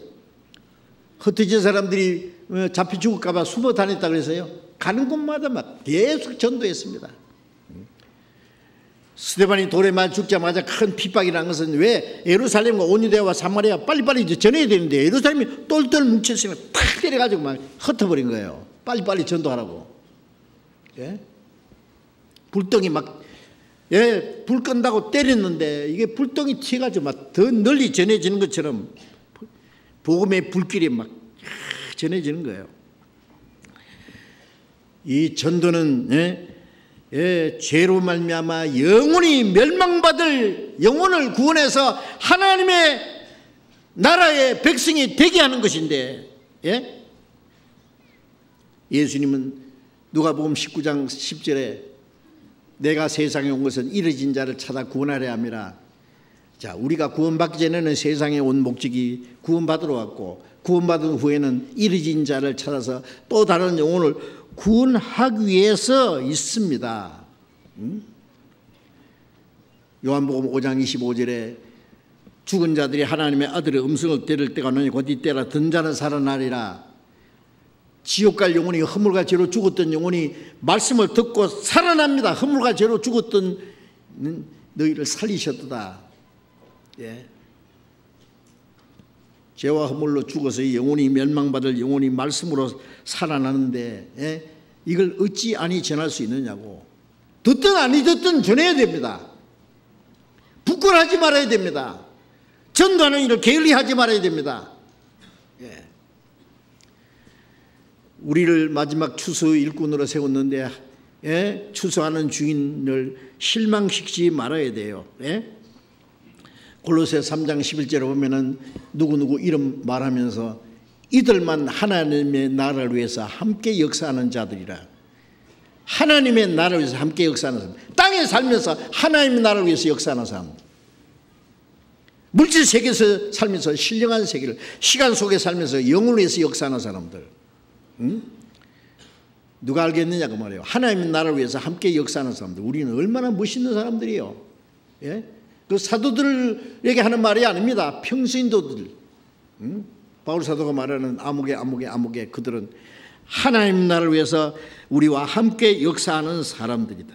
흩어진 사람들이 잡혀 죽을까 봐 숨어 다녔다 그래서요. 가는 곳마다 막 계속 전도했습니다. 스데반이 돌에 맞아 죽자마자 큰 핍박이 난 것은 왜 예루살렘과 온유대와 사마리아 빨리빨리 이제 전해야 되는데 예루살렘이 똘똘 뭉쳤으니까 탁 때려가지고 막 흩어버린 거예요. 빨리빨리 전도하라고. 예? 불덩이 막 불 끈다고 때렸는데 이게 불덩이 튀어가지고 막 더 널리 전해지는 것처럼 복음의 불길이 막 전해지는 거예요. 이 전도는 죄로 말미암아 영원히 멸망받을 영혼을 구원해서 하나님의 나라의 백성이 되게 하는 것인데, 예수님은 누가복음 19장 10절에 내가 세상에 온 것은 이르진 자를 찾아 구원하려 함이라. 자, 우리가 구원받기 전에는 세상에 온 목적이 구원받으러 왔고, 구원받은 후에는 이르진 자를 찾아서 또 다른 영혼을 구원하기 위해서 있습니다. 요한복음 5장 25절에 죽은 자들이 하나님의 아들의 음성을 들을 때가 오느니 곧 이때라 든 자는 살아나리라. 지옥 갈 영혼이 허물과 죄로 죽었던 영혼이 말씀을 듣고 살아납니다. 허물과 죄로 죽었던 너희를 살리셨도다. 죄와 허물로 죽어서 이 영혼이 멸망받을 영혼이 말씀으로 살아나는데 이걸 어찌 아니 전할 수 있느냐고. 듣든 아니 듣든 전해야 됩니다. 부끄러워하지 말아야 됩니다. 전도하는 일을 게을리하지 말아야 됩니다. 우리를 마지막 추수 일꾼으로 세웠는데 추수하는 주인을 실망시키지 말아야 돼요. 골로새 3장 11절에 보면은 누구누구 이름 말하면서 이들만 하나님의 나라를 위해서 함께 역사하는 자들이라. 하나님의 나라를 위해서 함께 역사하는 사람, 땅에 살면서 하나님의 나라를 위해서 역사하는 사람, 물질 세계에서 살면서 신령한 세계를, 시간 속에 살면서 영혼을 위해서 역사하는 사람들, 누가 알겠느냐 그 말이에요. 하나님의 나라를 위해서 함께 역사하는 사람들, 우리는 얼마나 멋있는 사람들이에요. 그 사도들에게 하는 말이 아닙니다. 평신도들, 바울 사도가 말하는 아무개 그들은 하나님 나라를 위해서 우리와 함께 역사하는 사람들이다.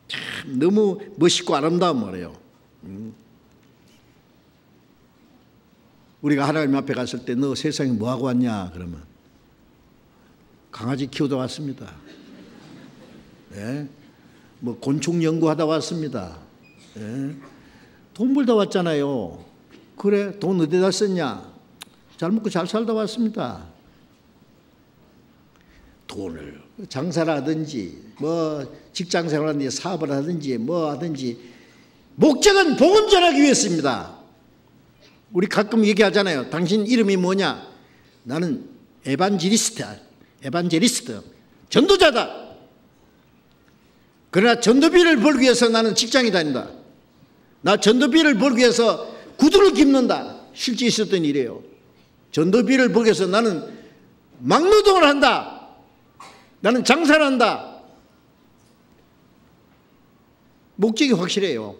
참 너무 멋있고 아름다운 말이에요. 우리가 하나님 앞에 갔을 때 너 세상에 뭐하고 왔냐 그러면 강아지 키우다 왔습니다. 뭐 곤충 연구하다 왔습니다. 돈 벌다 왔잖아요. 그래, 돈 어디다 썼냐? 잘 먹고 잘 살다 왔습니다. 돈을 장사를 하든지 뭐 직장 생활하든지 사업을 하든지 뭐 하든지 목적은 복음 전하기 위해서입니다. 우리 가끔 얘기하잖아요. 당신 이름이 뭐냐? 나는 에반제리스트, 전도자다. 그러나 전도비를 벌기 위해서 나는 직장에 다닌다. 나 전도비를 벌기 위해서 구두를 깁는다. 실제 있었던 일이에요. 전도비를 벌기 위해서 나는 막노동을 한다. 나는 장사를 한다. 목적이 확실해요.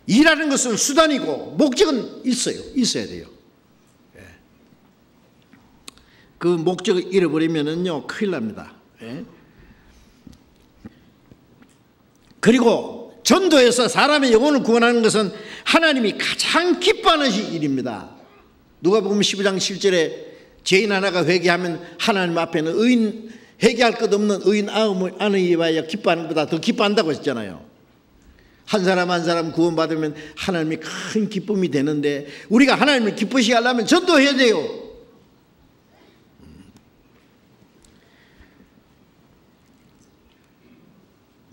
일하는 것은 수단이고 목적은 있어야 돼요. 그 목적을 잃어버리면은요 큰일 납니다. 그리고 전도에서 사람의 영혼을 구원하는 것은 하나님이 가장 기뻐하는 일입니다. 누가복음 15장 7절에 죄인 하나가 회개하면 하나님 앞에는 의인, 회개할 것 없는 의인 아흔이 와야 기뻐하는 것보다 더 기뻐한다고 했잖아요. 한 사람 한 사람 구원받으면 하나님이 큰 기쁨이 되는데 우리가 하나님을 기쁘시게 하려면 전도해야 돼요.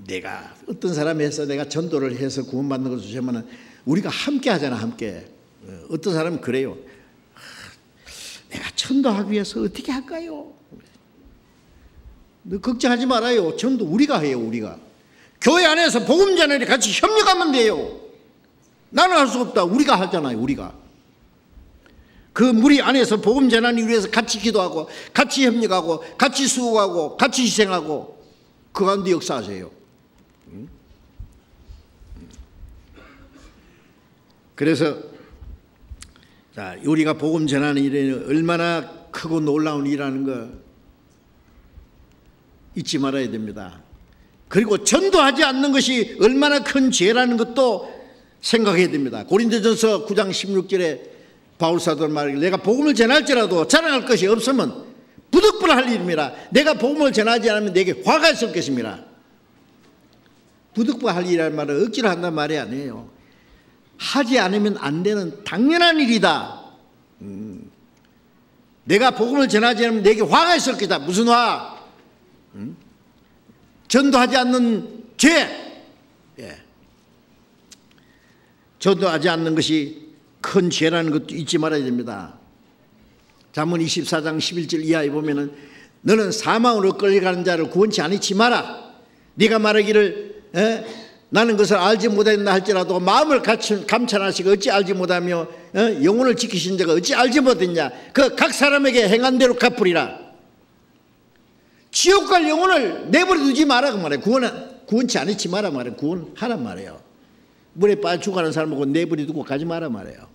내가 어떤 사람이 해서 내가 전도를 해서 구원받는 것을 주시면 우리가 함께 하잖아. 함께. 어떤 사람은 그래요. 내가 전도하기 위해서 어떻게 할까요? 너 걱정하지 말아요. 전도 우리가 해요. 우리가 교회 안에서 복음 전하리 같이 협력하면 돼요. 나는 할 수 없다. 우리가 하잖아요. 우리가 그 무리 안에서 복음 전하기 위해서 같이 기도하고 같이 협력하고 같이 수고하고 같이 희생하고 그 가운데 역사하세요. 그래서 자, 우리가 복음 전하는 일에 얼마나 크고 놀라운 일이라는 거 잊지 말아야 됩니다. 그리고 전도하지 않는 것이 얼마나 큰 죄라는 것도 생각해야 됩니다. 고린도전서 9장 16절에 바울사도 말하기를 내가 복음을 전할지라도 자랑할 것이 없으면 부득불할 일입니다. 내가 복음을 전하지 않으면 내게 화가 있을 것입니다. 부득불할 일이라는 말은 억지로 한다는 말이 아니에요. 하지 않으면 안 되는 당연한 일이다. 내가 복음을 전하지 않으면 내게 화가 있을 것이다. 무슨 화? 전도하지 않는 죄. 예. 전도하지 않는 것이 큰 죄라는 것도 잊지 말아야 됩니다. 잠언 24장 11절 이하에 보면은 너는 사망으로 끌려가는 자를 구원치 아니치 마라. 네가 말하기를 나는 그것을 알지 못했나 할지라도 마음을 감찰하시고 어찌 알지 못하며 영혼을 지키신 자가 어찌 알지 못했냐. 그 각 사람에게 행한 대로 갚으리라. 지옥 갈 영혼을 내버려 두지 마라 그 말이에요. 구원치 않지 마라 말이에요. 구원하란 말이에요. 물에 빠져 죽어가는 사람하고 내버려 두고 가지 마라 말이에요.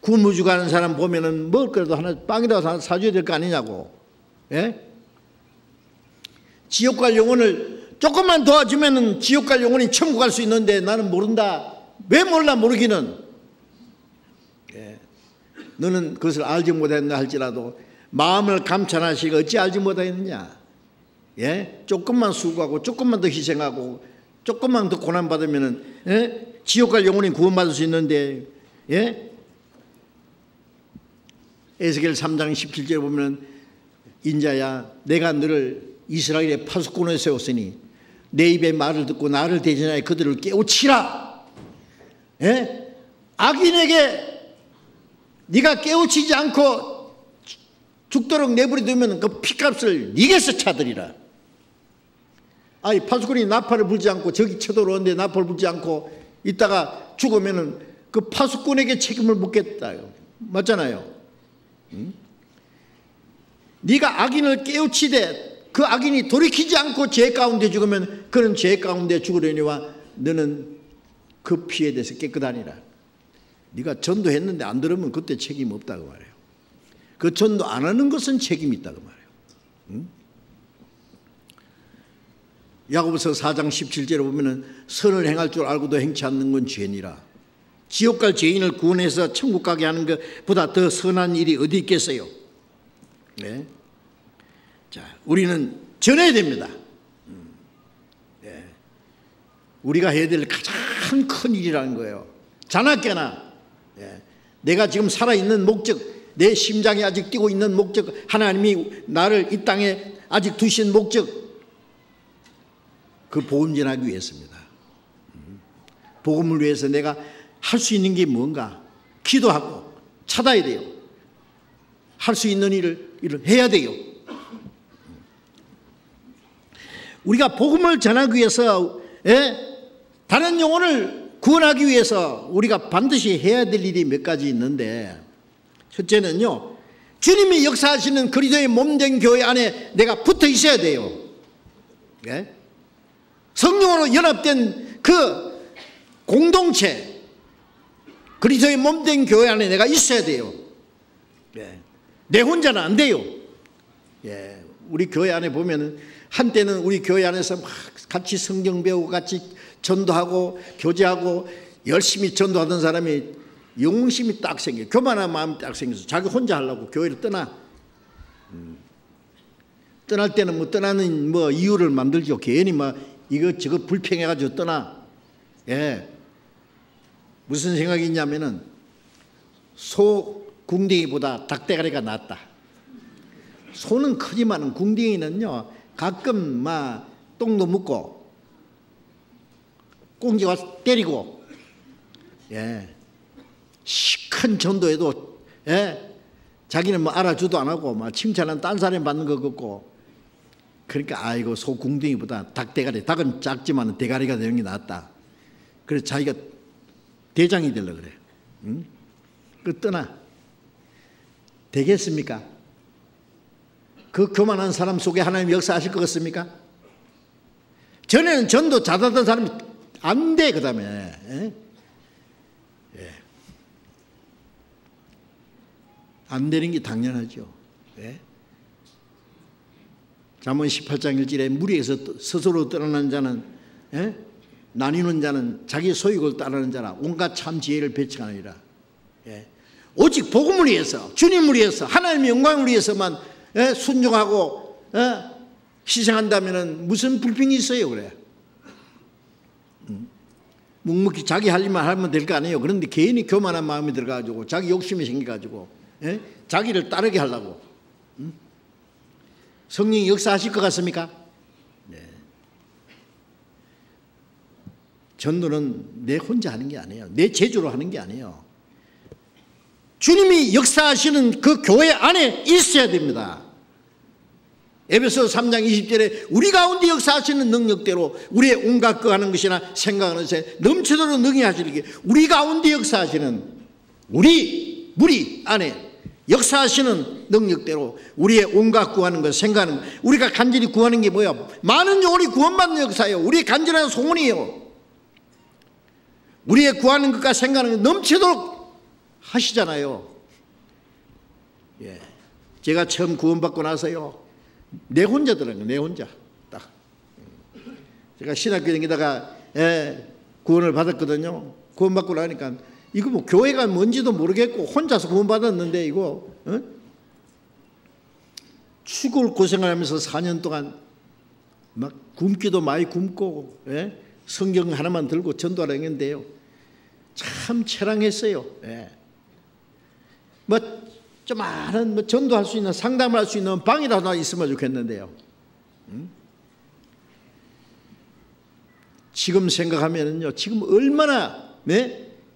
굶어 죽어가는 사람 보면은 먹을 거라도 하나 빵이라도 하나 사줘야 될 거 아니냐고. 예? 지옥 갈 영혼을 조금만 도와주면은 지옥 갈 영혼이 천국 갈 수 있는데 나는 모른다. 왜 몰라 모르기는. 예. 너는 그것을 알지 못했나 할지라도 마음을 감찰하시고 어찌 알지 못하겠느냐. 예? 조금만 수고하고 조금만 더 희생하고 조금만 더 고난받으면은 지옥 갈 영혼이 구원받을 수 있는데. 예? 에스겔 3장 17절에 보면 인자야 내가 너를 이스라엘의 파수꾼에 세웠으니 내 입의 말을 듣고 나를 대신하여 그들을 깨우치라. 예? 악인에게 네가 깨우치지 않고 죽도록 내버려두면 그 피값을 네게서 찾으리라. 아니 파수꾼이 나팔을 불지 않고 저기 쳐들어오는데 나팔을 불지 않고 있다가 죽으면은 그 파수꾼에게 책임을 묻겠다. 맞잖아요. 네가 악인을 깨우치되 그 악인이 돌이키지 않고 죄 가운데 죽으면 그는 죄 가운데 죽으려니와 너는 그 피에 대해서 깨끗하니라. 네가 전도했는데 안 들으면 그때 책임 없다고 말해요. 그 전도 안 하는 것은 책임이 있다고 말해요. 야고보서 4장 17절에 보면은 선을 행할 줄 알고도 행치 않는 건 죄니라. 지옥 갈 죄인을 구원해서 천국 가게 하는 것보다 더 선한 일이 어디 있겠어요? 네. 자, 우리는 전해야 됩니다. 네. 우리가 해야 될 가장 큰 일이라는 거예요. 자나깨나 네. 내가 지금 살아있는 목적, 내 심장이 아직 뛰고 있는 목적, 하나님이 나를 이 땅에 아직 두신 목적, 그 복음 전하기 위해서입니다. 복음을 위해서 내가 할 수 있는 게 뭔가? 기도하고 찾아야 돼요. 할 수 있는 일을 해야 돼요. 우리가 복음을 전하기 위해서 다른 영혼을 구원하기 위해서 우리가 반드시 해야 될 일이 몇 가지 있는데 첫째는요. 주님이 역사하시는 그리스도의 몸된 교회 안에 내가 붙어 있어야 돼요. 네? 성령으로 연합된 그 공동체 그리스도의 몸된 교회 안에 내가 있어야 돼요. 예. 내 혼자는 안 돼요. 예. 우리 교회 안에 보면은 한때는 우리 교회 안에서 막 같이 성경 배우고 같이 전도하고 교제하고 열심히 전도하던 사람이 영웅심이 딱 생겨요. 교만한 마음이 딱 생겨서 자기 혼자 하려고 교회를 떠나. 떠날 때는 뭐 떠나는 뭐 이유를 만들죠. 괜히 막 이거 불평해가지고 떠나. 예. 무슨 생각이 있냐면은 소 궁뎅이보다 닭대가리가 낫다. 소는 크지만은 궁뎅이는요 가끔 막 똥도 묻고 꽁지 와서 때리고 예. 큰 전도에도 예. 자기는 뭐 알아주도 안 하고 막 칭찬은 딴 사람이 받는 것 같고 그러니까 아이고 소 궁뎅이보다 닭대가리 닭은 작지만 대가리가 되는 게 낫다. 그래서 자기가 대장이 되려고 그래. 응? 그 떠나. 되겠습니까? 그 교만한 사람 속에 하나님 역사하실 것 같습니까? 전에는 전도 잘하던 사람이 안 돼. 그 다음에 안 되는 게 당연하죠. 예? 잠언 18장 1절에 무리에서 스스로 떠나는 자는, 예? 나뉘는 자는 자기 소욕을 따르는 자라 온갖 참 지혜를 배척하느니라. 예? 오직 복음을 위해서, 주님을 위해서, 하나님의 영광을 위해서만, 예? 순종하고, 예? 희생한다면 무슨 불평이 있어요? 그래. 묵묵히 자기 할 일만 하면 될 거 아니에요. 그런데 개인이 교만한 마음이 들어가지고 자기 욕심이 생겨가지고, 예? 자기를 따르게 하려고. 성령이 역사하실 것 같습니까? 네. 전도는 내 혼자 하는 게 아니에요. 내 재주로 하는 게 아니에요. 주님이 역사하시는 그 교회 안에 있어야 됩니다. 에베소서 3장 20절에 우리 가운데 역사하시는 능력대로 우리의 온갖 거하는 것이나 생각하는 것에 넘치도록 능히 하시리기, 우리 가운데 역사하시는 우리 무리 안에 역사하시는 능력대로 우리의 온갖 구하는 것, 생각하는 것, 우리가 간절히 구하는 게 뭐야? 많은 영혼이 구원받는 역사예요. 우리의 간절한 소원이에요. 우리의 구하는 것과 생각하는 것 넘치도록 하시잖아요. 예. 제가 처음 구원받고 나서요, 내 혼자 들은 거, 내 혼자 딱. 제가 신학교 다니다가 구원을 받았거든요. 구원받고 나니까 이거 뭐 교회가 뭔지도 모르겠고 혼자서 구원받았는데 이거, 죽을 고생을 하면서 4년 동안 막 굶기도 많이 굶고, 성경 하나만 들고 전도하려 했는데요, 참 처량했어요. 뭐 좀 많은 뭐 전도할 수 있는, 상담을 할 수 있는 방이라도 있으면 좋겠는데요. 지금 생각하면요, 지금 얼마나,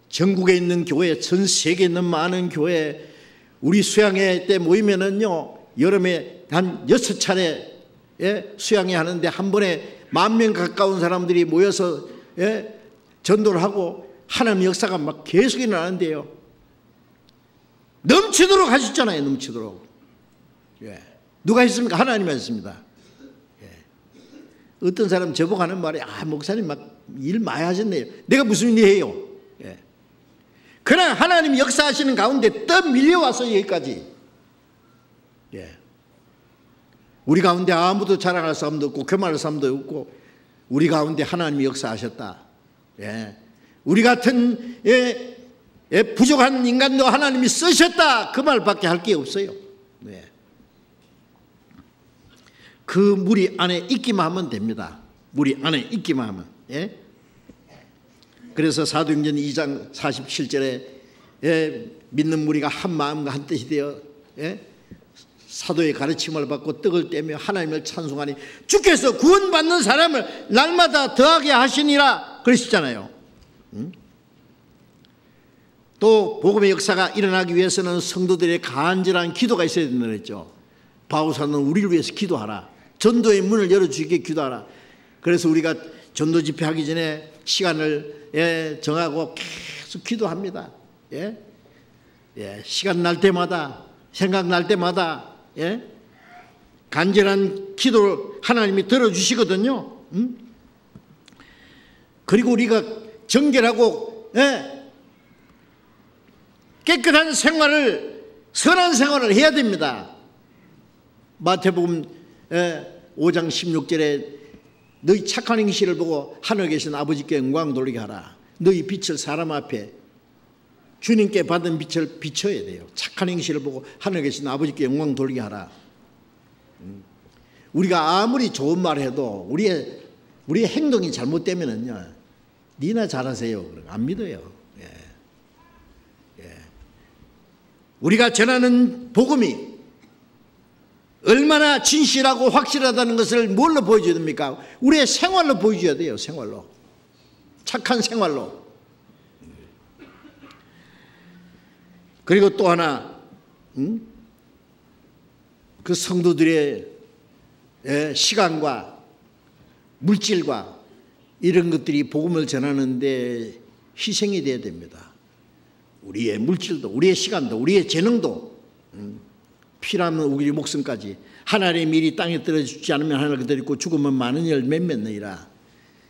전국에 있는 교회, 전 세계에 있는 많은 교회, 우리 수양회 때 모이면은요, 여름에 한 6차례 수양회 하는데 한 번에 10,000명 가까운 사람들이 모여서 전도를 하고 하나님의 역사가 막 계속 일어나는데요. 넘치도록 하셨잖아요. 넘치도록. 누가 했습니까? 하나님이 했습니다. 어떤 사람 저보고 하는 말이, 목사님 막 일 많이 하셨네요. 내가 무슨 일이에요? 그냥 하나님이 역사하시는 가운데 떠 밀려와서 여기까지. 우리 가운데 아무도 자랑할 사람도 없고 교만할 사람도 없고, 우리 가운데 하나님이 역사하셨다. 우리 같은 부족한 인간도 하나님이 쓰셨다. 그 말밖에 할 게 없어요. 그 무리 안에 있기만 하면 됩니다. 무리 안에 있기만 하면. 그래서 사도행전 2장 47절에 믿는 무리가 한 마음과 한 뜻이 되어 사도의 가르침을 받고 떡을 떼며 하나님을 찬송하니 주께서 구원받는 사람을 날마다 더하게 하시니라 그러시잖아요. 또 복음의 역사가 일어나기 위해서는 성도들의 간절한 기도가 있어야 된다고 그랬죠. 바울사는 우리를 위해서 기도하라. 전도의 문을 열어주기에 기도하라. 그래서 우리가 전도 집회하기 전에 시간을 정하고 계속 기도합니다. 시간 날 때마다, 생각날 때마다 간절한 기도를 하나님이 들어주시거든요. 그리고 우리가 정결하고 깨끗한 생활을, 선한 생활을 해야 됩니다. 마태복음 5장 16절에 너희 착한 행실을 보고 하늘에 계신 아버지께 영광 돌리게 하라. 너희 빛을 사람 앞에, 주님께 받은 빛을 비춰야 돼요. 착한 행실을 보고 하늘에 계신 아버지께 영광 돌리게 하라. 우리가 아무리 좋은 말 해도 우리의 행동이 잘못되면은요, 니나 잘하세요. 안 믿어요. 우리가 전하는 복음이 얼마나 진실하고 확실하다는 것을 뭘로 보여줘야 됩니까? 우리의 생활로 보여줘야 돼요. 생활로. 착한 생활로. 그리고 또 하나, 그 성도들의 시간과 물질과 이런 것들이 복음을 전하는데 희생이 돼야 됩니다. 우리의 물질도, 우리의 시간도, 우리의 재능도, 필요하면 우리 목숨까지. 하나님의 밀이 땅에 떨어지지 않으면 하늘 그대로 있고 죽으면 많은 열매 맺느니라.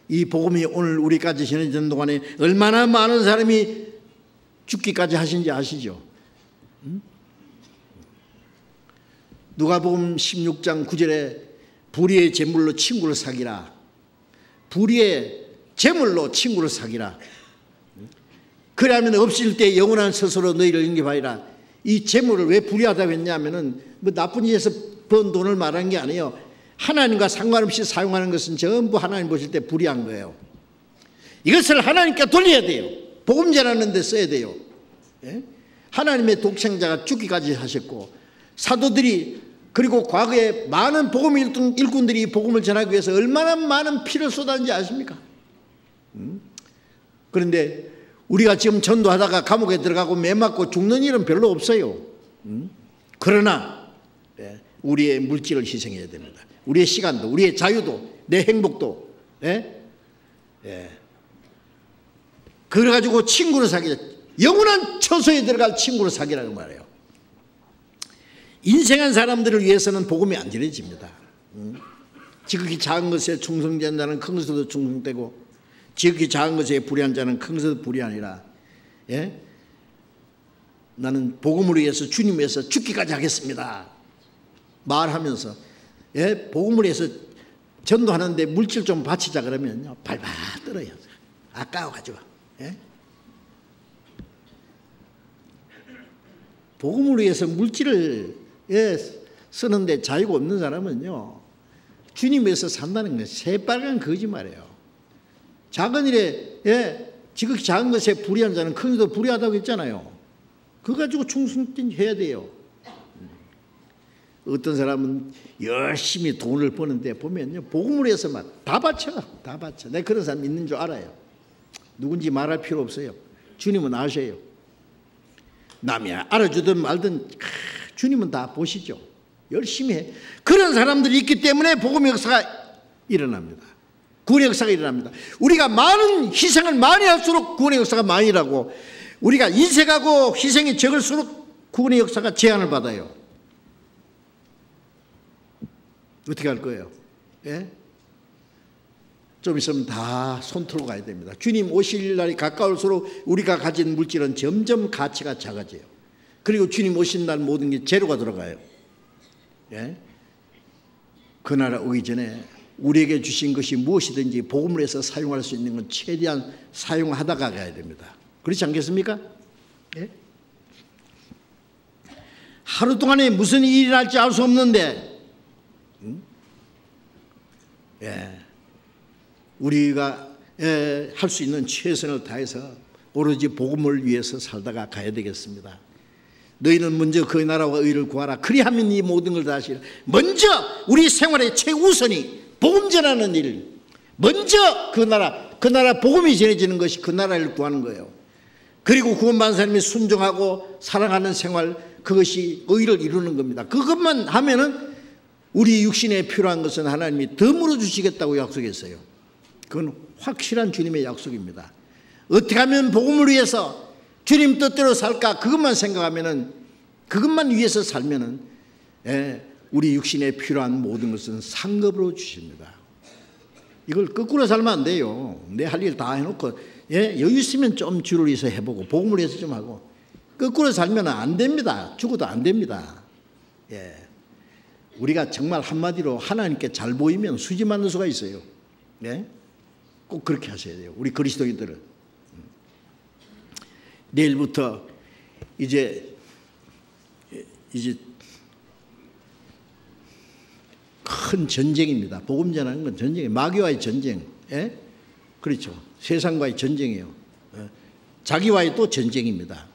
이 복음이 오늘 우리까지 전해지는 동안에 얼마나 많은 사람이 죽기까지 하신지 아시죠? 누가복음 16장 9절에 불의의 제물로 친구를 사귀라. 불의의 제물로 친구를 사귀라. 그러면 없을 때 영원한 스스로 너희를 영접하리라. 이 제물을 왜 불의하다고 했냐면은 뭐 나쁜 일에서 번 돈을 말하는 게 아니에요. 하나님과 상관없이 사용하는 것은 전부 하나님 보실 때 불의한 거예요. 이것을 하나님께 돌려야 돼요. 복음 전하는 데 써야 돼요. 예? 하나님의 독생자가 죽기까지 하셨고, 사도들이 그리고 과거에 많은 복음 일꾼들이 복음을 전하기 위해서 얼마나 많은 피를 쏟았는지 아십니까? 그런데 우리가 지금 전도하다가 감옥에 들어가고 매 맞고 죽는 일은 별로 없어요. 그러나 우리의 물질을 희생해야 됩니다. 우리의 시간도, 우리의 자유도, 내 행복도. 그래가지고 친구를 사귀자. 영원한 처소에 들어갈 친구를 사귀라고 말해요. 인생한 사람들을 위해서는 복음이 안 전해집니다. 지극히 작은 것에 충성된 자는 큰 것에도 충성되고, 지극히 작은 것에 불의한 자는 큰 것에도 불의하니라. 예? 나는 복음을 위해서 주님 위해서 죽기까지 하겠습니다. 말하면서 복음을 위해서 전도하는데 물질 좀 바치자 그러면요, 발발 떨어요. 아까워가지고. 복음을 위해서 물질을 쓰는데 자유가 없는 사람은요, 주님 위해서 산다는 건 새빨간 거짓말이에요. 작은 일에 지극히 작은 것에 불의한 자는 큰 일도 불의하다고 했잖아요. 그거 가지고 충성해야 돼요. 어떤 사람은 열심히 돈을 버는데 보면요, 복음을 위해서만 다 바쳐. 내가 그런 사람 있는 줄 알아요. 누군지 말할 필요 없어요. 주님은 아셔요. 남이 알아주든 말든 주님은 다 보시죠. 열심히 해. 그런 사람들이 있기 때문에 복음의 역사가 일어납니다. 구원의 역사가 일어납니다. 우리가 많은 희생을 많이 할수록 구원의 역사가 많이 일어나고, 우리가 인색하고 희생이 적을수록 구원의 역사가 제한을 받아요. 어떻게 할 거예요? 좀 있으면 다 손틀고 가야 됩니다. 주님 오실 날이 가까울수록 우리가 가진 물질은 점점 가치가 작아져요. 그리고 주님 오신 날 모든 게 제로가 들어가요. 그 나라 오기 전에 우리에게 주신 것이 무엇이든지 복음을 해서 사용할 수 있는 건 최대한 사용하다가 가야 됩니다. 그렇지 않겠습니까? 하루 동안에 무슨 일이 날지 알 수 없는데, 우리가 할 수 있는 최선을 다해서 오로지 복음을 위해서 살다가 가야 되겠습니다. 너희는 먼저 그 나라와 의를 구하라. 그리하면 이 모든 걸 다 하시라. 먼저 우리 생활의 최우선이 복음 전하는 일, 먼저 그 나라 복음이 전해지는 것이 그 나라를 구하는 거예요. 그리고 구원받은 사람이 순종하고 사랑하는 생활, 그것이 의를 이루는 겁니다. 그것만 하면은 우리 육신에 필요한 것은 하나님이 덤으로 주시겠다고 약속했어요. 그건 확실한 주님의 약속입니다. 어떻게 하면 복음을 위해서 주님 뜻대로 살까, 그것만 생각하면은, 그것만 위해서 살면은 우리 육신에 필요한 모든 것은 상급으로 주십니다. 이걸 거꾸로 살면 안 돼요. 내 할 일 다 해놓고 여유 있으면 좀 주를 위해서 해보고 복음을 위해서 좀 하고, 거꾸로 살면 안 됩니다. 죽어도 안 됩니다. 우리가 정말 한마디로 하나님께 잘 보이면 수지 맞는 수가 있어요. 꼭 그렇게 하셔야 돼요. 우리 그리스도인들은. 내일부터 이제 큰 전쟁입니다. 복음 전하는 건 전쟁이에요. 마귀와의 전쟁. 그렇죠. 세상과의 전쟁이에요. 자기와의 또 전쟁입니다.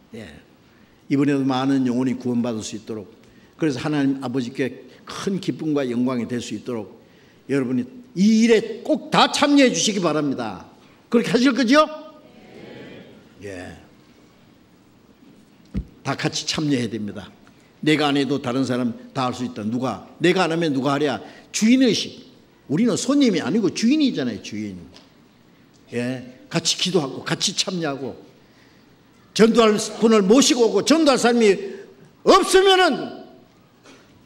이번에도 많은 영혼이 구원받을 수 있도록, 그래서 하나님 아버지께 큰 기쁨과 영광이 될 수 있도록 여러분이 이 일에 꼭 다 참여해 주시기 바랍니다. 그렇게 하실 거죠? 다 같이 참여해야 됩니다. 내가 안 해도 다른 사람 다 할 수 있다. 누가? 내가 안 하면 누가 하랴? 주인의식. 우리는 손님이 아니고 주인이잖아요. 주인. 같이 기도하고 같이 참여하고, 전도할 분을 모시고 오고, 전도할 사람이 없으면은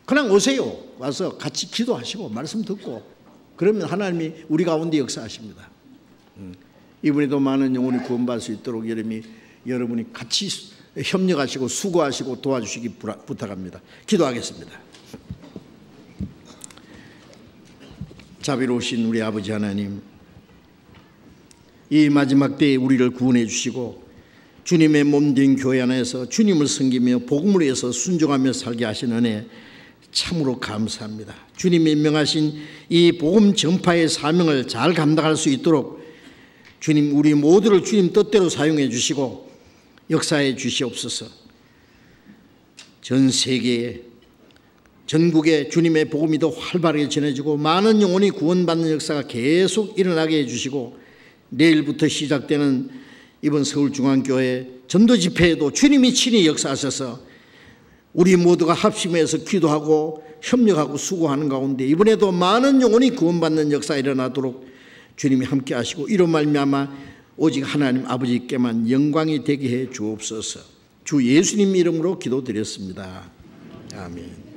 그냥 오세요. 와서 같이 기도하시고 말씀 듣고, 그러면 하나님이 우리 가운데 역사하십니다. 이번에도 많은 영혼이 구원받을 수 있도록 여러분이 같이 협력하시고 수고하시고 도와주시기 부탁합니다. 기도하겠습니다. 자비로우신 우리 아버지 하나님, 이 마지막 때에 우리를 구원해 주시고 주님의 몸된 교회 안에서 주님을 섬기며 복음을 위해서 순종하며 살게 하신 은혜 참으로 감사합니다. 주님이 명하신 이 복음 전파의 사명을 잘 감당할 수 있도록 주님, 우리 모두를 주님 뜻대로 사용해 주시고 역사해 주시옵소서. 전 세계에, 전국에 주님의 복음이 더 활발하게 전해지고 많은 영혼이 구원받는 역사가 계속 일어나게 해주시고, 내일부터 시작되는 이번 서울중앙교회 전도 집회에도 주님이 친히 역사하셔서 우리 모두가 합심해서 기도하고 협력하고 수고하는 가운데 이번에도 많은 영혼이 구원받는 역사가 일어나도록 주님이 함께 하시고, 이로 말미암아 오직 하나님 아버지께만 영광이 되게 해 주옵소서. 주 예수님 이름으로 기도드렸습니다. 아멘.